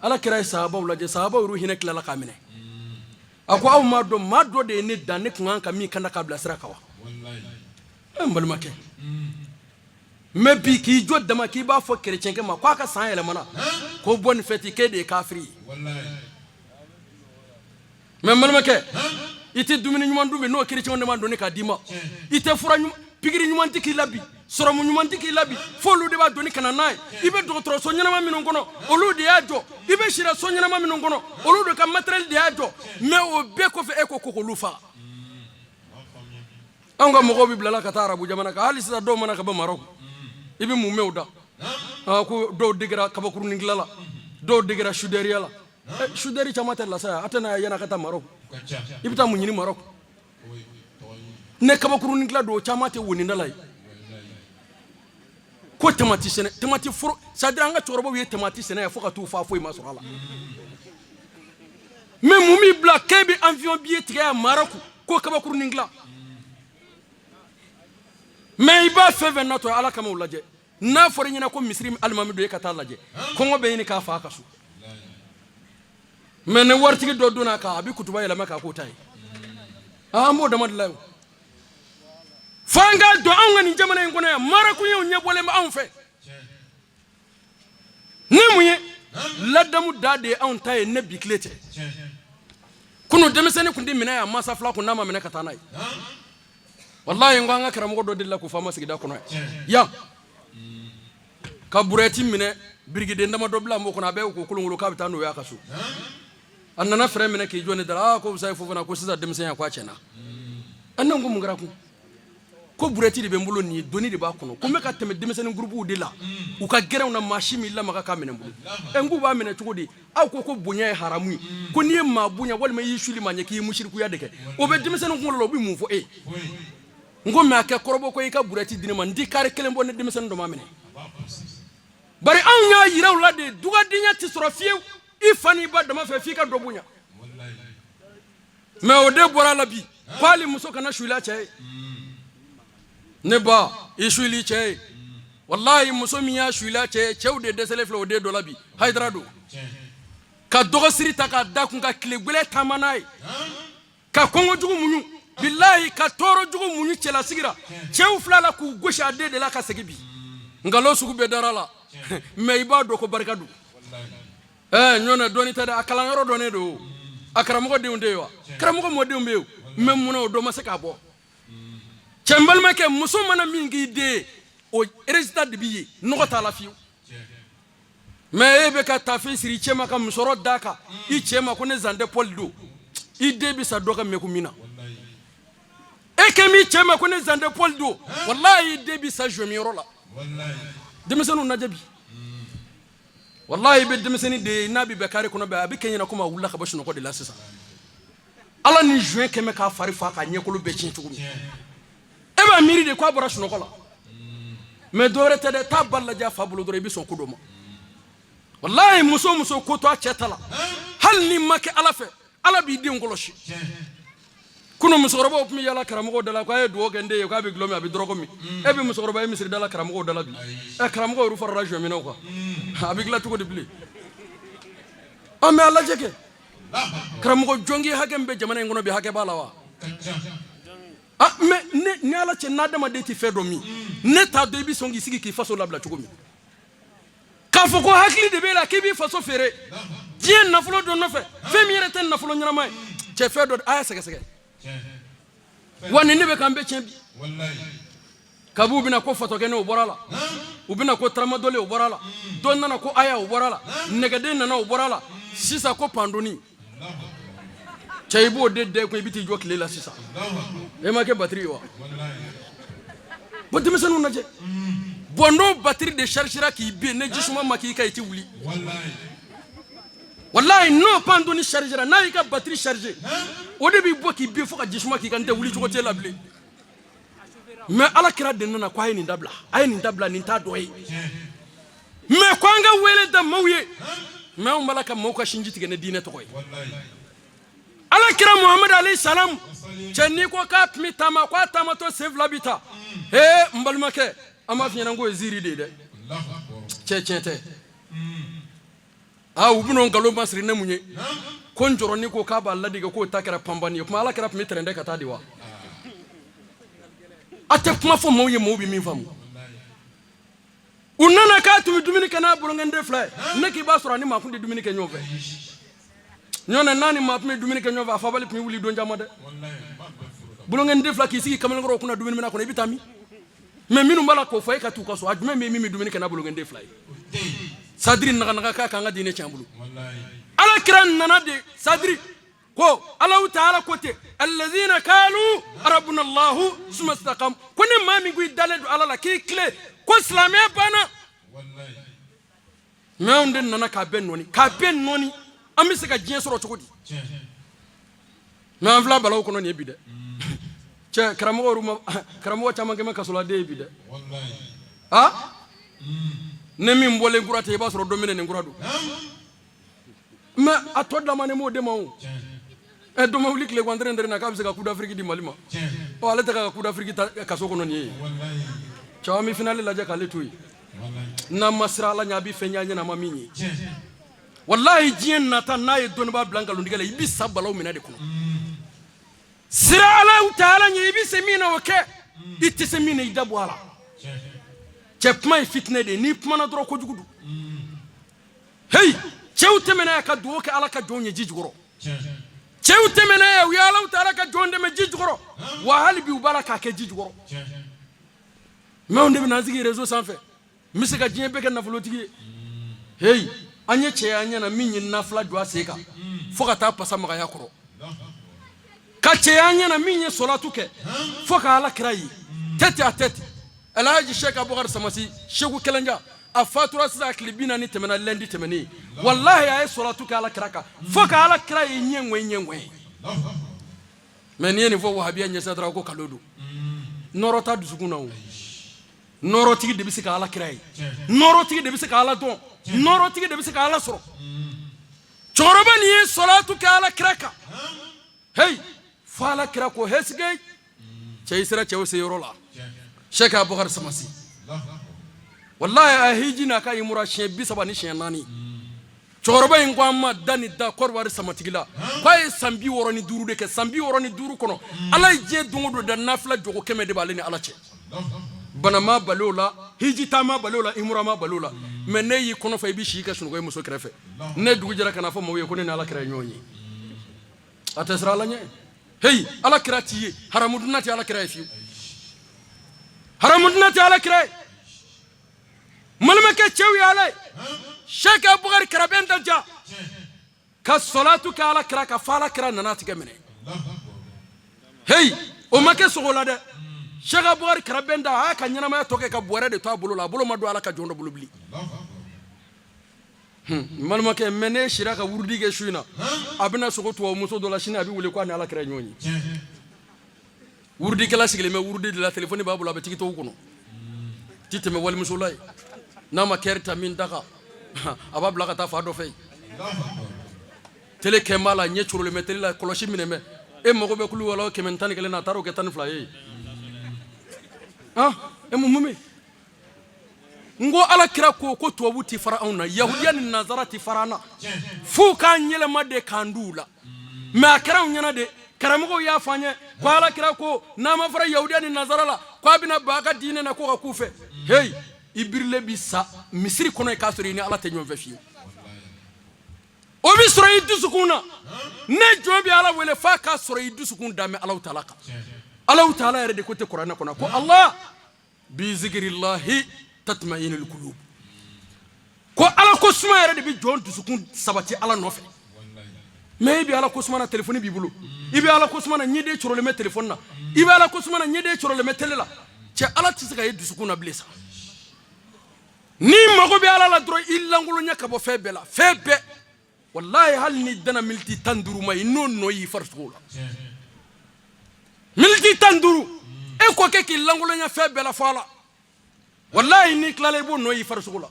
Alakira ye sahabaw lajɛ sahabaw yɛrɛ hinɛ tilala k'a minɛ a ko aw ma dɔn maa dɔ de ye ne dan ne kun kan ka min kana k'a bila sira kan wa n balimakɛ mais bi k'i jɔ dama k'i b'a fɔ kerecɛnkɛ ma k'a ka san yɛlɛmana ko bonne fête k'e de ye kafiri ye mais n balimakɛ i tɛ dumuni ɲuman dun bi n'o kerecɛnw de ma donni k'a d'i ma i tɛ fura ɲuman pikiri ɲuman tɛ k'i la bi sɔrɔmu ɲuman tɛ k'i la bi fo olu de b'a donni ka na n'a ye i bɛ dɔgɔtɔrɔso ɲɛnama minnu kɔnɔ olu de y'a jɔ i bɛ siraso ɲɛnama minnu kɔnɔ olu de ka matériel de y'a jɔ mais o bɛɛ kɔfɛ e ko k'olu fa an ka mɔgɔw bɛ bilala ka taa arabu jamana kan hali sisan dɔw mana ka bɔ Maroc i bɛ mun mɛn o da ko dɔw degera kabakurunin dilan la dɔw degera soudeur la suderi chamata la sa atana yana kata Maroc ibita munyini Maroc ne kabakuru ningla do chamate woni ndalay ko tamati sene tamati furo sadira nga chorobo wi tamati sene ya foka tu fa foi masurala même mumi bla kebi avion billet tigaya Maroc ko kabakuru ningla mais iba feve nato ala kama ulaje na fori nyina ko misri almami do yakata laje ko ngobe ni ka fa kasu mais ne wartigi do duna ka abi kutuba yela maka ko tay mo damad law fanga do an ngani jamana ngona ya Maroc yow nyebole ma an fe ne muye ladamu dade an tay ne biklete kuno demesene kundi mina ya masa fla ko nama mina katanai wallahi ngwa karamo do dilla ko fama sigida ko no ya ka bureti mine brigade ndama do bla mo ko na be ko kulungulu ka bitano ya kasu annana frère mine ke joni dara ko sai fofu na ko sisa demsen ya kwa chena annan ngum ngara ko bureti de be mbulo ni doni de ba kono ko me ka teme demsen groupe de la u ka gerew na machine la maka ka mine mbulu engu ba mine tukudi aw ko bunya haramu ko ni ma bunya wal ma yishuli manye ki mushriku ya deke o be demsen ngum lo bi mu fo ngome ake korobo ko ika bureti dinema ndi kare kelembo ne demesen do mamene bari anya yira ulade duga dinya ti sorofieu ifani ba dama fe fika do bunya wallahi me o de bora labi kwali muso kana shula che ne ba ishuli che wallahi muso miya shula che chewde de selefle o de do labi haydrado ka dogo sirita ka dakun ka klegbele tamanai ka kongo jugu munyu billahi ka toro jugu munyu cela sigira chew flala ku gosha de la ka segibi ngalo sugu be darala me ibado ko barkadu nyona doni tada akala ngoro doni do akramo de undewa kramo mo de umbew mem muno do masaka bo chembal make musumana mingi de o résultat de billet no ta la fiu me ebe ka tafi siri chema ka musoro daka I chema ko ne zande poldo I debi sa doka me kumina ekemi chema ko ne zande poldo wallahi debi sa jomi rola wallahi demisenu najabi wallahi be demiseni de nabi bekare kono be abi kenyina kuma wulla ka bashu ko de la sisa ala ni juin keme ka fari fa ka nyekolo be chin tugumi eba miri de kwa bora shuno kola me dore tede taballa ja fabulo dore bi son kudoma wallahi muso ko to acetala hal ni make ala fe ala bi di ngoloshi kuno musoroba opmi yala karamo dala ko ay do gende ko abi glomi abi drogo mi ebi musoroba misri dala karamo dala bi karamo ru far rajo mi no ko abi gla tugo de bli ame ala jeke karamo jongi hagembe jamana ngono bi hage balawa me ne ala che nadama de ti fedo mi ne ta do bi songi sigi ki faso labla tugo mi ka foko hakli de be la ke bi faso fere dien na fulo do no fe femi reten na fulo nyama che fedo aya sege wani ne be kambe chembi wallahi kabu bina ko foto kene o borala ubina ko tramadole o borala don nana ko aya o borala negade nana o borala sisa ko pandoni chaibo de ko ibiti jo klela sisa e ma ke batterie wa wallahi botti mesenu naje bondo batterie de chargera ki be ne jisuma maki ka iti wuli wallahi no pandoni chargera na ka batterie charger o de bi boki bi fo ka jisuma ki kan te wuli jogo te labli mais ala kira de nana ko ay ni dabla ni ta doy mais ko nga wele da mawye mais on malaka mawka shinji tigene dine to koy ala kira muhammad alayhi salam chenni ko ka mi tama ko tama to save labita mbalmake ama fiena ngo ziri de chechete ubuno ngalo masri na munye konjoro ni ko ka ba Allah diga ko takara pambani kuma ala kira mi trende kata diwa ate kuma fo mawye mawbi mi famu unana ka tu dominika na bolo ngende fly neki ba sura ni ma fundi dominika nyove nyona nani ma pmi dominika nyove afabali pmi wuli do njamade bolo ngende fly ki sigi kamel ngoro kuna dominika na kuna bitami me minu mala ko fay ka tu ko so adme me mi dominika na bolo ngende fly sadri naga ka nga dine chambulu wallahi ala kiran nana de sadri ko Allah ta'ala kote alladhina qalu rabbuna Allah summa istaqam kuni mami gui daledu ala la ki clé ko islamé bana wallahi me onde nana ka ben noni an bɛ se ka diɲɛ sɔrɔ cogo di mais an filɛ balaw kɔnɔ nin ye bi dɛ cɛ karamɔgɔ caman kɛmɛ kasoladen ye bi dɛ ah ne min bɔlen kura tɛ i b'a sɔrɔ don min nin kura don mais a tɔ dama ne m'o de ma o dɔ ma wuli tile kɔntɛrɛn na k'a bɛ se ka coup d'Afrique di Mali ma ale tɛ ka coup d'Afrique ta kaso kɔnɔ nin ye caman bɛ finale lajɛ k'ale to yen n'an ma siran Ala ɲɛ a bɛ fɛn ɲɛ ɲɛnama min ye wallahi diɲɛ nata n'a ye dɔnnibaa bila nkalontigɛ la i bɛ sa balaw minɛ de kɔnɔ sira Ala Taala ɲɛ i bɛ se min na o kɛ i tɛ se min na i da bɔ a la cɛ kuma ye fitinɛ de ye n'i kumana dɔrɔn kojugu don hey cɛw tɛmɛna ka dugawu kɛ Ala ka jɔnw ye ji jukɔrɔ cɛw tɛmɛna u ye Ala Taala ka jɔn dɛmɛ ji jukɔrɔ wa hali bi u b'a la k'a kɛ ji jukɔrɔ mais on de bɛna sigi réseau sanfɛ n bɛ se ka diɲɛ bɛɛ kɛ nafolotigi ye hey an ye cɛya ɲɛna min ye nafila jɔ a sen kan fo ka taa pasa magaya kɔrɔ ka cɛya ɲɛna min ye solatu kɛ fo ka Ala kira ye tête à tête Alhaji Sheikh Abubakar Samasi Sheikhu Kɛlɛnja a fatura sisan a tile 40 tɛmɛna lundi tɛmɛnen wallahi a ye solatu kɛ Ala kira kan fo ka Ala kira ye ɲɛŋɔɲɛ mais ni ye nin fɔ wahabiya ɲɛsira dɔrɔn ko kalo don nɔrɔ ta dusukun na o nɔrɔtigi de bɛ se ka Ala kira ye nɔrɔtigi de bɛ se ka Ala dɔn nɔrɔtigi de bɛ se ka Ala sɔrɔ cɛkɔrɔba nin ye solatu kɛ Ala kira kan hey fo Ala kira ko hesige cɛ i sera cɛw se yɔrɔ la Sheikh Abubakar Samasi wallahi a hiji na ka imura siɲɛ 30 ni siɲɛ 4 cɛkɔrɔba in ko an ma da ni da Kɔrɔwari samatigi la k'a ye san 65 de kɛ san 65 kɔnɔ Ala ye diɲɛ don o don da nafila jogo 100 de b'ale ni Ala cɛ bana ma bali o la hiji ta ma bali o la imura ma bali o la mais ne y'i kɔnɔ fa i bɛ si ka sunɔgɔ i muso kɛrɛfɛ ne dugu jɛra ka na fɔ maaw ye ko ne ni Ala kira ye ɲɔgɔn ye a tɛ siran Ala ɲɛ hey Ala kira t'i ye haramuduna tɛ Ala kira ye fiyewu haramuduna tɛ Ala kira ye malimakɛ cɛw ye Ala ye Sheikh Abubakar Karabɛn Daja ka solatu kɛ Ala kira ka fɔ Ala kira nana tigɛ minɛ hey o ma kɛ sogo la dɛ Sheikh Abubakar Karabɛn da a y'a ka ɲɛnamaya tɔ kɛ ka bɔrɛ de to a bolo la a bolo ma don Ala ka jɔn dɔ bolo bilen malimakɛ mais ne sira ka wurudi kɛ su in na a bɛna sogo tubabu muso dɔ la sini a bɛ wele ko a ni Ala kira ye ɲɔgɔn ye wurudikɛla sigilen bɛ wurudi de la téléphone b'a bolo a bɛ tigitɔw kɔnɔ ti tɛmɛ walimuso la ye n'a ma kɛri ta min daga a b'a bila ka taa fa dɔ fɛ yen télé kɛ b'a la ɲɛ corolen bɛ télé la kɔlɔsi minɛ bɛ e mago bɛ kulu wala 111 na a taara o kɛ 12 ye e mun bɛ n ko Ala kira ko tubabu ti fara anw na yahudiya ni nazara ti fara an na f'u k'an yɛlɛma de k'an d'u la mais a kɛra anw ɲɛna de karamɔgɔw y'a fɔ an ye ko Ala kira ko n'a ma fara yahudiya ni nazara la ko a bɛna ban a ka diinɛ na ko ka k'u fɛ hey i birilen bi sa misiri kɔnɔ k'a sɔrɔ i ni Ala tɛ ɲɔgɔn fɛ fiyewu o bɛ sɔrɔ i dusukun na ne jɔn bɛ Ala wele f'a k'a sɔrɔ i dusukun dan bɛ Ala Taala kan Ala Taala yɛrɛ de ko tɛ kuranɛ kɔnɔ ko Allah bi zikirillahi tatma'innul qulub ko Ala ko suma yɛrɛ de bɛ jɔn dusukun sabati Ala nɔfɛ mais i bɛ Ala ko suma na téléphone b'i bolo i bɛ Ala ko suma na ɲɛden corolen bɛ téléphone na i bɛ Ala ko suma na ɲɛden corolen bɛ télé la cɛ Ala tɛ se ka ye dusukun na bilen sa ni mago bɛ Ala la dɔrɔn i lankolonya ka bɔ fɛn bɛɛ la fɛn bɛɛ wallahi hali ni dana miniti 15 ma i n'o nɔ y'i farisogo la miniti 15 e ko kɛ k'i lankolonya fɛn bɛɛ la fɔ Ala wallahi ni tilala i b'o nɔ y'i farisogo la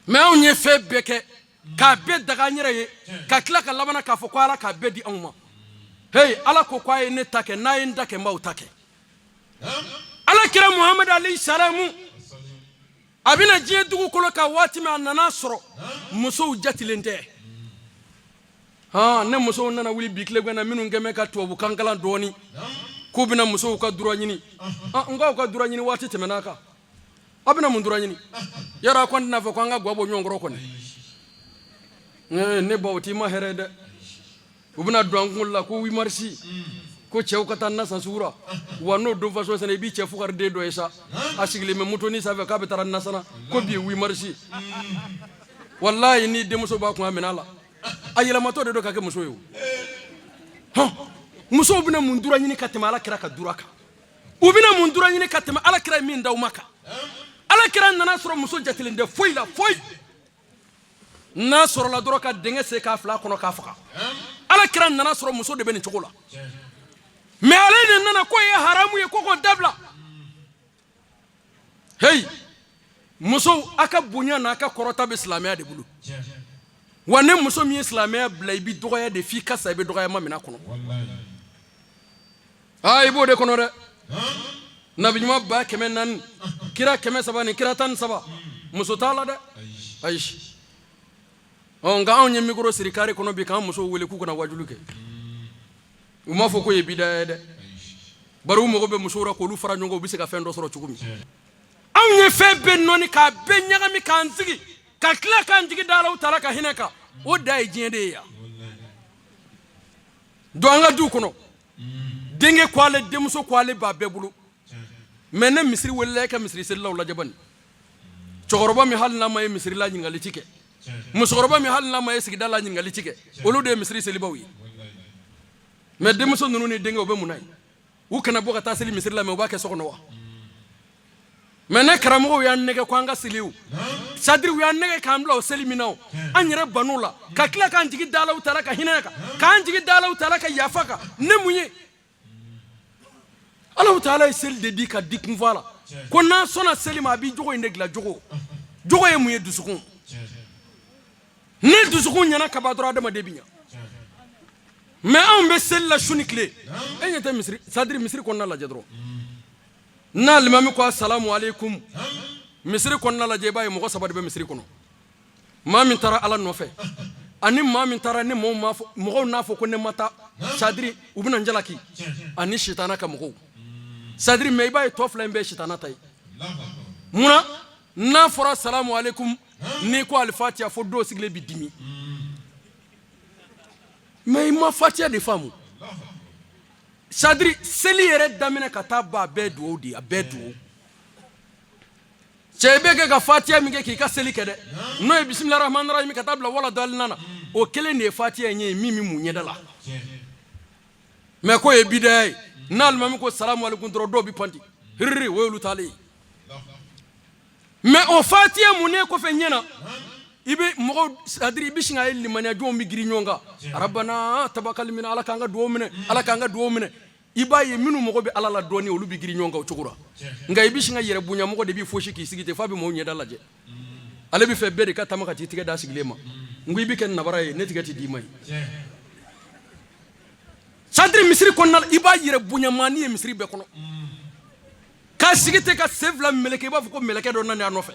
mais anw ye fɛn bɛɛ kɛ k'a bɛɛ daga an yɛrɛ ye ka tila ka laban k'a fɔ ko Ala k'a bɛɛ di anw ma hey Ala ko k'a ye ne ta kɛ n'a ye n ta kɛ n b'aw ta kɛ Ala kira Muhammad alayhi salamu a bɛna diɲɛ dugukolo kan waati min a nana sɔrɔ musow jatilen tɛ ne musow nana wuli bi tile na minnu kɛmɛ ka tubabu kan kalan dɔɔni k'u bɛna musow ka droit ɲini n k'aw ka droit ɲini waati tɛmɛna kan a bɛna mun droit ɲini yɔrɔ a kɔni tɛna fɔ ko an ka gwa bɔ ɲɔgɔn kɔrɔ kɔni ne ba o t'i ma hɛrɛ dɛ u bɛna don an kunkolo la ko 8 mars ko cɛw ka taa na san sugura wa n'o don façon sɛnɛ i b'i cɛ fugariden dɔ ye sa a sigilen bɛ motoni sanfɛ k'a bɛ taa nasana ko bi ye 8 mars wallahi ni denmuso b'a kun a minɛ a la a yɛlɛmatɔ de don ka kɛ muso ye o musow bɛna mun dura ɲini ka tɛmɛ Ala kira ka dura kan u bɛna mun dura ɲini ka tɛmɛ Ala kira ye min d'aw ma kan Ala kira nana sɔrɔ muso jatilen tɛ foyi la foyi n'a sɔrɔla dɔrɔn ka dengɛ se k'a fila kɔnɔ k'a faga alakira nana sɔrɔ muso de bɛ nin cogo la mais ale de nana ko ye haramu ye ko k'o dabila hey muso a ka bonya n'a ka kɔrɔta bɛ silamɛya de bolo wa ne muso min ye silamɛya bila i bɛ dɔgɔya de f'i ka sa i bɛ dɔgɔyama minɛ kɔnɔ i b'o de kɔnɔ dɛ nabi ɲuman 400 kira 300 ni kira 13 muso t'a la dɛ ayi nka anw ye micro siri kare kɔnɔ bi k'an musow wele k'u kana wajulu kɛ u m'a fɔ ko ye bidaya ye dɛ bari u mago bɛ musow la k'olu fara ɲɔgɔn kan u bɛ se ka fɛn dɔ sɔrɔ cogo min anw ye fɛn bɛɛ nɔni k'a bɛɛ ɲagami k'an sigi ka tila k'an jigi da Alahu Taala ka hinɛ kan o da ye diɲɛ de ye yan don an ka duw kɔnɔ denkɛ ko ale denmuso ko ale b'a bɛɛ bolo mais ne misiri welela e ka misiri selilaw lajɛ bani cɛkɔrɔba min hali n'a ma ye misiri la ɲininkali ti kɛ musokɔrɔba min hali n'a ma ye sigida la ɲininkali ti kɛ olu de ye misiri selibaw ye mais denmuso ninnu ni denkɛ u bɛ mun na ye u kana bɔ ka taa seli misiri la mais u b'a kɛ so kɔnɔ wa mais ne karamɔgɔw y'an nɛgɛ ko an ka seli o sadiri u y'an nɛgɛ k'an bila o seli min na o an yɛrɛ banu la ka tila k'an jigi da Alahu Taala ka hinɛ kan k'an jigi da Alahu Taala ka yafa kan ne mun ye Alahu Taala ye seli de di ka di kunfa la ko n'an sɔnna seli ma a b'i jogo in de dilan jogo ye mun ye dusukun ni dusukun ɲɛna kaba dɔrɔn adamaden bɛ ɲɛ mais anw bɛ seli la su ni tile e ɲɛ tɛ misiri sadiri misiri kɔnɔna lajɛ dɔrɔn n'a limami ko assalamu alaikum misiri kɔnɔna lajɛ i b'a ye mɔgɔ 3 de bɛ misiri kɔnɔ maa min taara Ala nɔfɛ ani maa min taara ni mɔgɔw n'a fɔ ko ne ma taa sadiri u bɛna n jalaki ani sitana ka mɔgɔw sadiri mais i b'a ye tɔ 2 in bɛɛ ye sitana ta ye munna n'a fɔra assalamu alaikum n'i ko alifatiya fo dɔw sigilen bɛ dimi mais i ma fatiya de faamu sadiri seli yɛrɛ daminɛ ka taa ba a bɛɛ duwawu de a bɛɛ duwawu cɛ i bɛ kɛ ka fatiya min kɛ k'i ka seli kɛ dɛ n'o ye bisimilahi rahmani rahim ka taa bila wala dalina na o kelen de ye fatiya in ye min bɛ mun ɲɛda la mais k'o ye bidaya ye n'alimami ko salamu alaikum dɔrɔn dɔw bɛ panti hiriri o y'olu taalen ye mais o fatiya mun ne kɔfɛ ɲɛna i bɛ mɔgɔw sadiri i bɛ sin ka ye limaniya jɔnw bɛ girin ɲɔgɔn kan arabana tabakali minɛ ala k'an ka duwawu minɛ ala k'an ka duwawu minɛ i b'a ye minnu mago bɛ ala la dɔɔni olu bɛ girin ɲɔgɔn kan o cogo la nka i bɛ sin ka yɛrɛ bonya mɔgɔ de b'i fosi k'i sigi ten f'a bɛ mɔgɔw ɲɛda lajɛ ale bɛ fɛ bɛɛ de ka taama ka t'i tigɛ da sigilen ma n ko i bɛ kɛ nabara ye ne tigɛ tɛ d'i ma ye sadiri misiri kɔnɔna la i b'a yɛrɛ bonya maa ni ye misiri bɛɛ kɔnɔ k'a sigi ten ka sen 2 meleke i b'a fɔ ko mɛlɛkɛ dɔ nana a nɔfɛ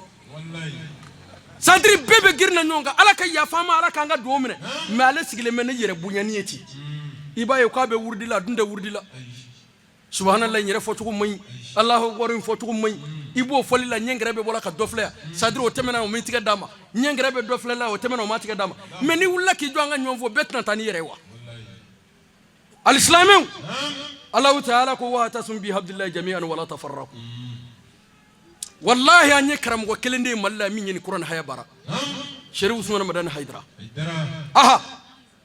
sadiri bɛɛ bɛ girin na ɲɔgɔn kan ala ka yafa ma ala k'an ka duwawu minɛ mais ale sigilen bɛ ne yɛrɛ bonyani ye ten i b'a ye k'a bɛ wurudi la a dun tɛ wurudi la subhanallah n yɛrɛ fɔcogo man ɲi alahu akbar in fɔcogo man ɲi i b'o fɔli la ɲɛngɛrɛ bɛ bɔra ka dɔ filɛ yan sadiri o tɛmɛna o min tigɛ d'a ma ɲɛngɛrɛ bɛ dɔ filɛ la o tɛmɛna o ma tigɛ d'a ma mais ni wulila k'i jɔ an ka ɲɔgɔn fɔ bɛɛ tɛna taa ni yɛrɛ ye wa alisilamɛw Alahu Taala ko wa'tasimu bihablillahi jami'an wala tafarraqu wallahi an ye karamɔgɔ kelen de ye Mali la min ye nin kuranɛ haya bara Sherif Usmane Madani Hayidara aha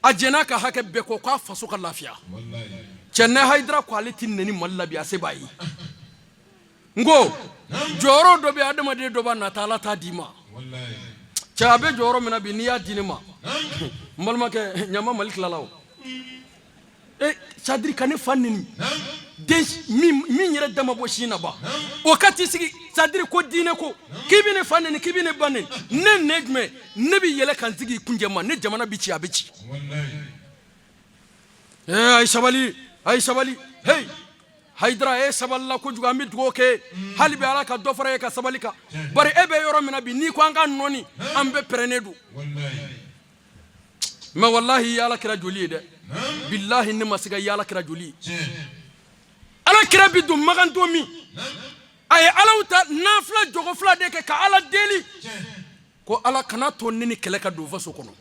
a jɛn'a ka hakɛ bɛɛ kɔ k'a faso ka lafiya cɛ ne Hayidara ko ale tɛ nɛni Mali la bi a se b'a ye n ko jɔyɔrɔ dɔ bɛ adamaden dɔ b'a nata Ala t'a d'i ma cɛ a bɛ jɔyɔrɔ min na bi n'i y'a di ne ma n balimakɛ ɲama Mali tilala o sadiri ka ne fa neni den min yɛrɛ dama bɔ sin na ba o ka t'i sigi sadiri ko diinɛ ko k'i bɛ ne fa neni k'i bɛ ne ba neni ne jumɛn ne bɛ yɛlɛ ka n sigi kunjɛ ma ne jamana bɛ ci a bɛ ci a ye sabali hey Hayidara a ye sabali la kojugu an bɛ dugawu kɛ hali bi ala ka dɔ fara e ka sabali kan bari e bɛ yɔrɔ min na bi n'i ko an ka nɔni an bɛ pɛrɛnnen don mais wallahi i ye ala kira joli ye dɛ billahi ne ma se ka i ye ala kira joli ye ala kira bi don magan don min a ye alaw ta nafila jogo 2 de kɛ ka ala deli ko ala kana to ne ni kɛlɛ ka don faso kɔnɔ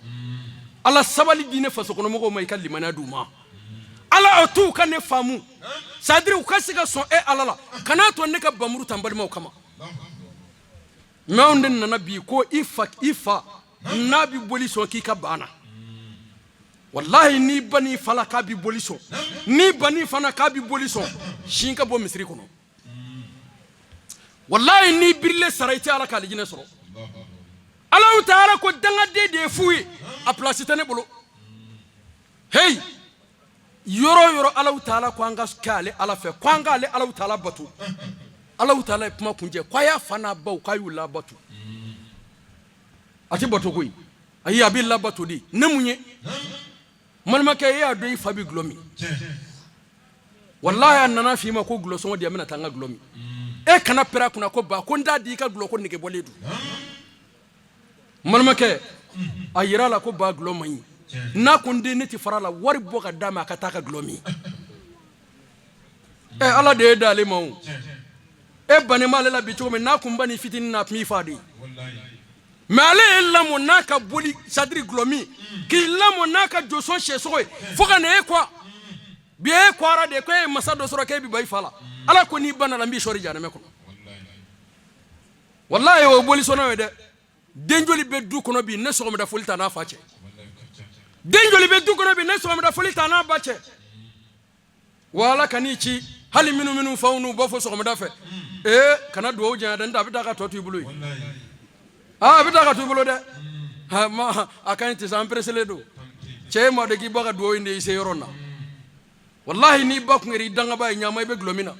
ala sabali di ne faso kɔnɔ mɔgɔw ma i ka limaniya d'u ma ala o t'u ka ne faamu sadiri u ka se ka sɔn e ala la kana to ne ka bamuru ta n balimaw kama mais anw de nana bi ko i fa n'a bi boli sɔn k'i ka banna wallahi ni bani fala k'a bi boli sɔn ni bani fana k'a bi boli sɔn sin ka bɔ misiri kɔnɔ wallahi ni birile sara i tɛ ala ka alijinɛ sɔrɔ Allah ta'ala ko danga de fuyi a place tane bolo hey yoro Allah ta'ala ko anga skale ala fe ko anga ale Allah ta'ala batu Allah ta'ala kuma kunje kwa ya fana baw kayu la batu ati batu koy ayi abi la batu di nemunye man makay ya do fabi glomi wallahi annana fi ma ko glo so di amina tanga glomi e kana pera kuna ko ba ko ndadi ka glo ko nige boledu man makay ayira la ko ba glo mani na kundi niti farala wari boka dama ka taka glomi ala de dale mawu e bane male la bicho me na kumbani fitini na mi fadi male lamu naka boli sadri glomi ki lamu naka joson chesoy foka ne kwa biye kwara de ko masado soro ke bi bay fala ala ko ni bana la mbi shori jana me ko wallahi o boli sono de denjoli be du kono bi ne so me da folita na fache denjoli be du kono bi ne so me da folita na bache wala kanichi hali minu faunu bofo so me da fe kana do jana dan da bi daga totu bulu bi daga tu bulu de ma akanti sam presele do che ma de ki baga do inde ise yorona wallahi ni bakku ngiri danga bay nyama be glomina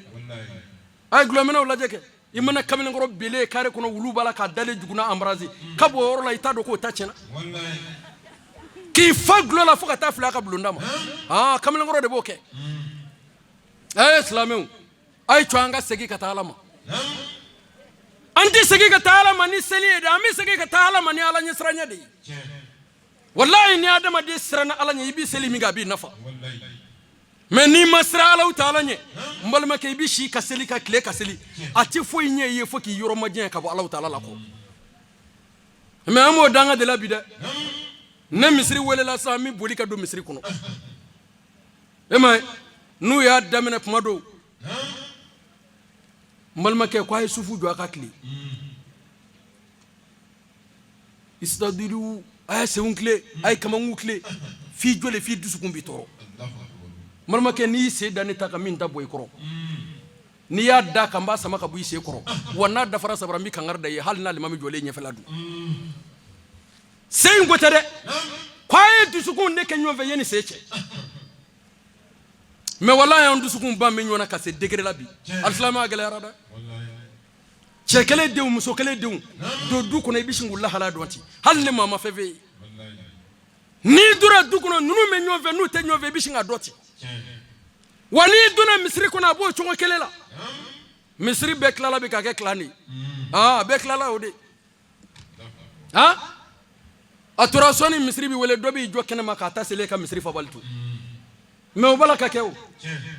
ay glomina wala jeke imana kamina ngoro bele kare kono wulu bala ka dale juguna ambrazi kabo woro la itado ko tachena wallahi ki faglo la fuka tafla ka blundama kamina ngoro de boke islamu ay twanga segi ka talama anti segi ka talama ni seli da mi segi ka talama ni ala nyisranya de wallahi ni adama de srana ala nyi bi seli mi ga bi nafa wallahi mais ni masra Allah ta'ala nye mbalma kay bi shi kaseli ka kle kaseli ati fo nye ye fo ki yoro madien ka bo Allah ta'ala la ko mais amo danga de la bida na misri wala la sami boli ka do misri kuno nu ya damena pumado mbalma kay ko ay sufu jo aka kle istadiru ay se unkle ay kamangu kle fi jole fi dusukun bi toro marma ke ni se dani ta ka min ta boy koro ni ya da kan ba sama ka buyi se koro wana da fara sabra mi kangar da ye hal na limami jole nye feladu se ngote de kwaye du sukun de kenyo ve yeni seche me wallahi on du sukun ba me nyona ka se degré la bi alislama agala rada wallahi chekele de muso kele de do du ko na bishingu la hala donti hal ne mama feve ni dura du ko nunu me nyove nu te nyove bishinga doti wani duna misri kuna bo chongo kelela misri beklala be kake klani beklala ode aturasoni misri bi wele dobi jo kene makata sele ka misri fa baltu me obala kakeo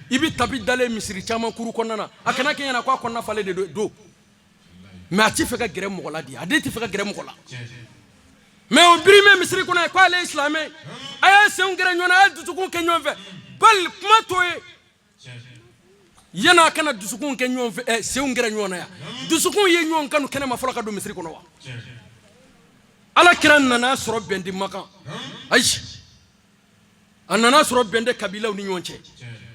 ibi tabi dale misri chama kuru konana akana kenya kwa konna fale de do me ati fe ka gere mogola di adeti fe ka gere mogola me obiri me misri kuna kwa le islamé aya se ngere nyona al dutukun kenyon fe bal kuma toye yana kana dusukun ke nyon fe se ngere nyona ya dusukun ye nyon kanu kene ma fola ka do misri kono wa ala kiran nana soro bendi makan aish anana soro bende kabila ni nyonche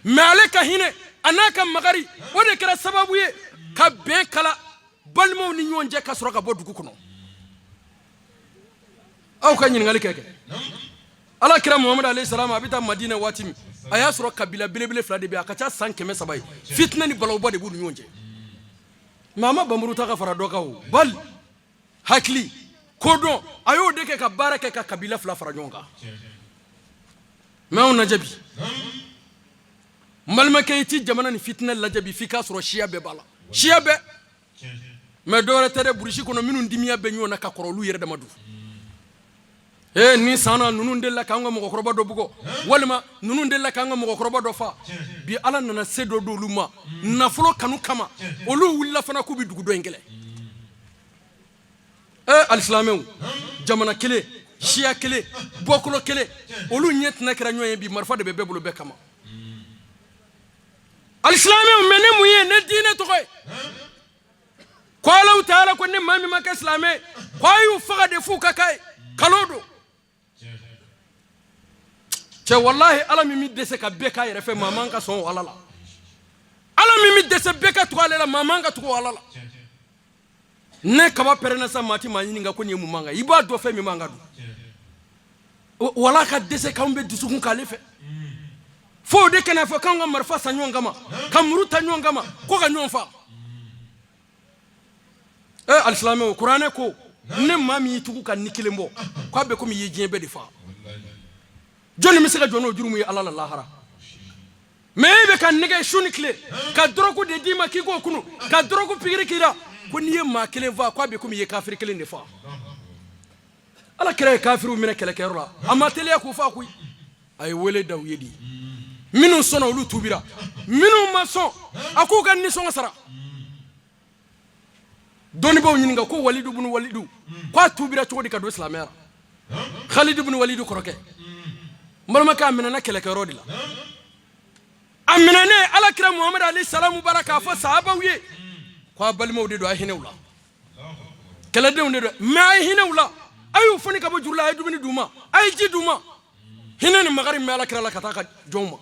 me ale ka hine anaka magari wode kira sababu ye ka ben kala balmo ni nyonje ka soro ka bodu kono aw ka nyin ngali keke ala kira muhammad alayhi salam abita madina watimi aya soro kabila belebele fla de be akacha 107 fitna ni balaw bode budu nyonje mama bamuru ta ka fara doka o bal hakli kodon ayo deke ka baraka ka kabila fla fara nyonga mauna jabi malma kayti jamana ni fitna la jabi fika soro shia be bala shia be me dore tere burishi kono minun dimiya be nyona ka korolu yere dama du ni sana nunun de la kanga mo koroba do bugo walma nunun de la kanga mo koroba do fa bi ala nana sedo do luma na folo kanu kama olu willa fana ku bi dugu do engele alislameu jamana kele shia kele bokolo kele olu nyet na kra nyoyen bi marfa de bebe bulu be kama alislameu mene muye ne dine to koy ko Allah taala ko ne mami maka islamé ko yu faga de fu kakay kalodo che wallahi ala mimi dese ka beka yere fe mamanka son alala ala mimi dese beka to alala mamanka to alala ne kaba perena sa mati manyini nga ko ni mu manga iba do fe mi manga do wala ka dese kambe dusukun kalefe fo de kana fo kanga marfa sanyo ngama kamuru tanyo ngama ko ga nyonfa al-islam o qur'ane ko ne mami tuku kan nikilembo ko be ko mi yejien be de fa joni mi sega jono jurumu yi Allah la lahara mais be kan nege shunikle ka drogo de dima ki go kunu ka drogo pigiri kira ko niye ma kele va ko be ko mi ye kafir kele ne fa ala kire kafiru mina kele kerula amma tele ko fa ku ay wele daw yedi minu sono lu tubira minu mason aku kan ni songa sara doni baw nyinga ko walidu ibn walidu ko tubira to di ka do islamera khalid ibn walidu koroke malama ka minana kele kerodi la amina ne ala kira muhammad alayhi salamu baraka fa sahaba wiye ko balmo de do ahinewla kele de do ma ahinewla ayu fani ka bo jurla ay dumini duma ay ji duma hinani magari me ala kira la kata ka joma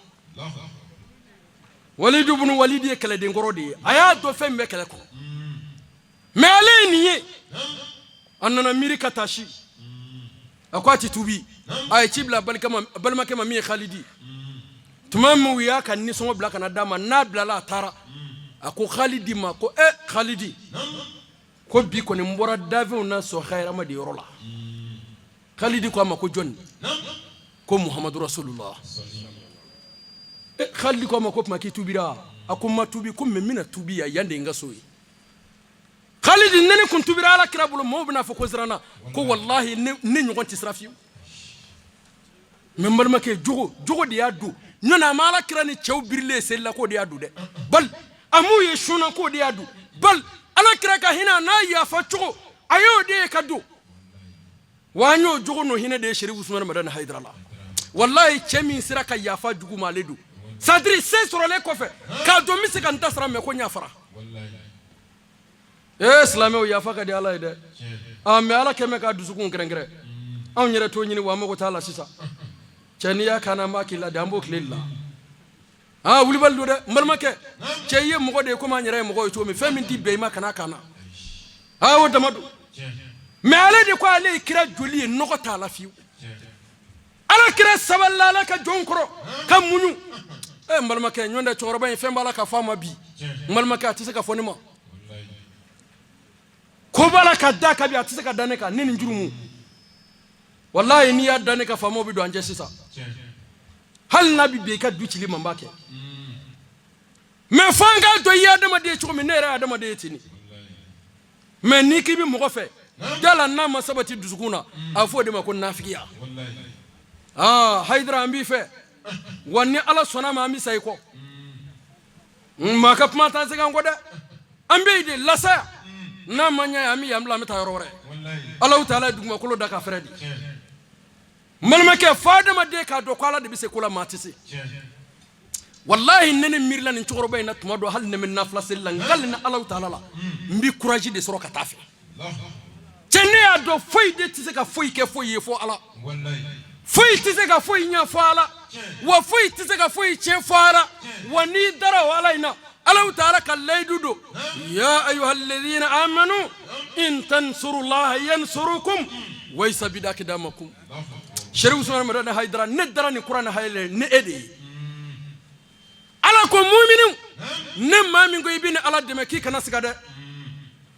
walid ibn walid kele de ngorodi aya do fembe kele ko me ale niye annana miri katashi akwati tubi ay cibla balma kama mi khalidi tumamu wiya kan ni songo blaka na dama na blala tara ako khalidi ma ko khalidi ko bi ko ni mbora davion na so khaira ma di rola khalidi ko ma ko jonni ko muhammadu rasulullah khalidi ko ma ko ma ki tubira ako ma tubi ko memina tubi ya yande ngasoyi khalidi nene kun tubira ala kirabulo mo bina fa ko zrana ko wallahi ne nyugon tisrafi membar make jogo de yadu nyona mala kirani chew birle sella ko de yadu de bal amu ye shuna ko de yadu bal ala kira ka hina na ya fa chogo ayo de kadu wanyo jogo no hina de sheri usman madan haydarallah wallahi chemi siraka ya fa jugu maledu sadri se sorole ko fe ka do mi se kan tasra me ko nyafara islamo ya fa ka de ala de me ala keme ka dusukun krengre on nyere to nyini wa mako taala sisa chaniya kana makila dambo klilla wuli baldo de mbalmake cheye mo de ko ma nyere mo to mi feminti be ma kana wota madu me ale de ko ale kira joli no ko taala fiu ala kira saballa la ka jonkoro ka munyu mbalmake nyonde choroba fembala ka fama bi mbalmake atise ka fonima ko bala ka daka bi atise ka daneka nini njurumu wallahi ni ya daneka famo bi do anje sisa hal nabi be ka duchili mambake me fanga do ya dama de chukumi nere adama de tini me niki bi mo fe dala na masabati dusukuna afo de makon nafiya haidra ambi fe wani ala sona ma mi sai ko makap mata se kan goda ambe de lasa na manya ami yamla meta yorore Allah taala duguma ko da ka fredi malmake fadama de ka do kwala de bise kula matisi wallahi nene mirla ni choro bayna tuma do hal ne min nafla sella ngal na Allah taala la mbi courage de soroka tafi tenne ado foy de tise ka foy ke foy fo ala wallahi foy tise ka foy nya fo ala wa foy tise ka foy che fo ala wani dara wala ina Allah taala kallaydudo ya ayyuhalladhina amanu in tansurullaha yansurukum wa yusabbidak damakum Sherif Usman madan haydara nedara ni Qur'an hayle ne ede ala ko mu'minu ne mami go ibini ala deme ki kana sigade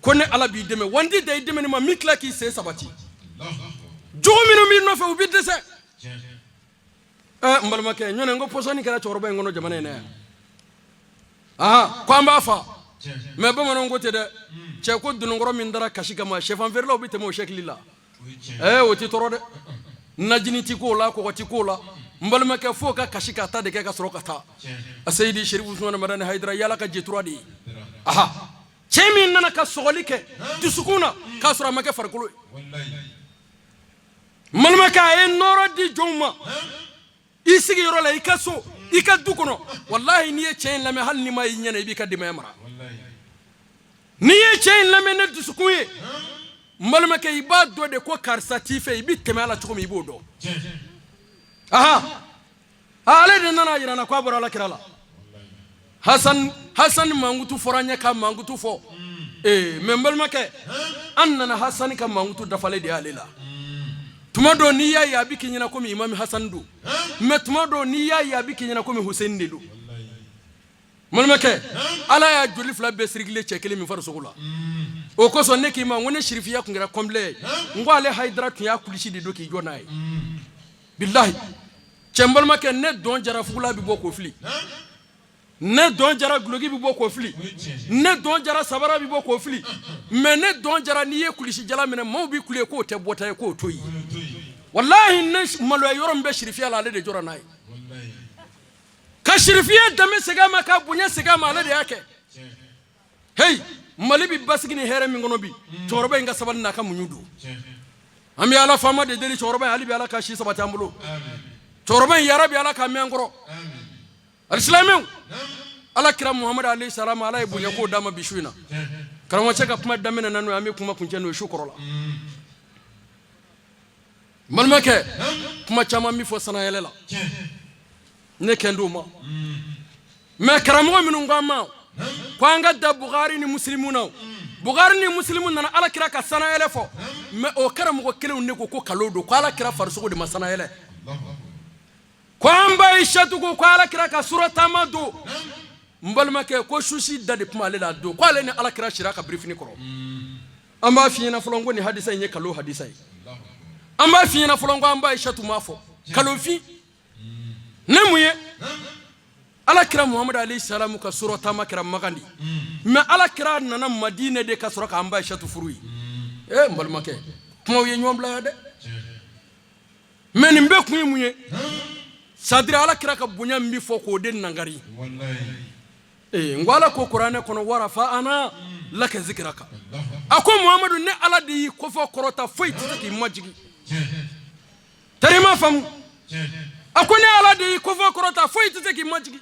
ko ne ala bi deme wandi day deme ni ma mitla ki se sabati jominu mi no fa ubi dese mbalma ke nyone ngo posoni kala chorba ngono jamane ne ko amba fa me ba mono ngote de che ko dunu ngoro min dara kashika ma chefan verlo bi temo sheklila woti torode najiniti ko la ko ti ko la mbalma ke fo ka kashika ta de ke ka soroka ta asayidi Sherif Usman madan haydara yala ka jetrodi chemi nana ka sogolike dusukuna ka sura make farkulo wallahi malma ka noro di jomma isigi yoro la ikaso ikadu kono wallahi niye chen lame hal ni may nyane bi ka di memra wallahi niye chen lame ne dusukuye malma ke ibado de ko karsatife ibi temala tukumi ibodo ale de nana yirana ko abara la kirala Hassan mangutu foranya ka mangutu fo men balmakɛ an nana Hasani ka mankutu dafale de y'ale la tuma dɔ n'i y'a ye a bɛ k'i ɲɛna komi Imam Hasani don mais tuma dɔ n'i y'a ye a bɛ k'i ɲɛna komi Hussein de don balmakɛ Ala y'a joli fila bɛɛ sirikilen cɛ kelen min farisogo la o kosɔn ne k'i ma n ko ne Sherifiya tun kɛra complet n ko ale Hayidara tun y'a kulisi de don k'i jɔ n'a ye bilahi cɛ n balimakɛ ne dɔn jara fugula bɛ bɔ k'o fili ne dɔn jara guloki bɛ bɔ k'o fili ne dɔn jara sabara bɛ bɔ k'o fili mais ne dɔn jara n'i ye kulisi jala minɛ maaw b'i kule k'o tɛ bɔta ye k'o to yen wallahi ne maloya yɔrɔ min bɛ Sherifiya la ale de jɔra n'a ye ka Sherifiya danbe segin a ma ka bonya segin a ma ale de y'a kɛ hey Mali bɛ basigi ni hɛrɛ min kɔnɔ bi cɛkɔrɔba in ka sabali n'a ka muɲu don an bɛ Ala faama de deli cɛkɔrɔba in hali bi Ala ka si sabati an bolo cɛkɔrɔba in yarabi Ala ka mɛn an kɔrɔ alisilamɛw Ala kira Muhamadu alayhi salam Ala ye bonya k'o d'a ma bi su in na karamɔgɔcɛ ka kuma daminɛ na n'o ye an bɛ kuma kuncɛ n'o ye su kɔrɔ la balimakɛ kuma caman bɛ fɔ sanayɛlɛ la ne kɛn d'o ma mais karamɔgɔ minnu ko an ma ko an ka da Bukhari ni Muslimu na Bukhari ni Muslimu nana Ala kira ka sanayɛlɛ fɔ mais o karamɔgɔ kelenw de ko kalo don ko Ala kira farisogo de ma sanayɛlɛ ko an ba Aishatu ko Ala kira ka suratama don n balimakɛ ko susi da de kuma ale la don ko ale ni Ala kira sira ka birifini kɔrɔ an b'a f'i ɲɛna fɔlɔ ko nin hadisa in ye kalo hadisa ye an b'a f'i ɲɛna fɔlɔ ko an ba Aishatu m'a fɔ kalofin ne mun ye Ala kira Muhamadu alayhi salamu ka suratama kɛra Makan di mais Ala kira nana Madinɛ de ka sɔrɔ k'an ba Aishatu furu ye n balimakɛ kumaw ye ɲɔgɔn bila yan dɛ mais nin bɛɛ kun ye mun ye sadira Ala kira ka bonya min bɛ fɔ k'o de nangari n ko Ala ko kuranɛ kɔnɔ warafa ana laka zikiraka a ko Muhamadu ne Ala de y'i kofɔ kɔrɔta foyi tɛ se k'i majigi tari ma faamu a ko ne Ala de y'i kofɔ kɔrɔta foyi tɛ se k'i majigi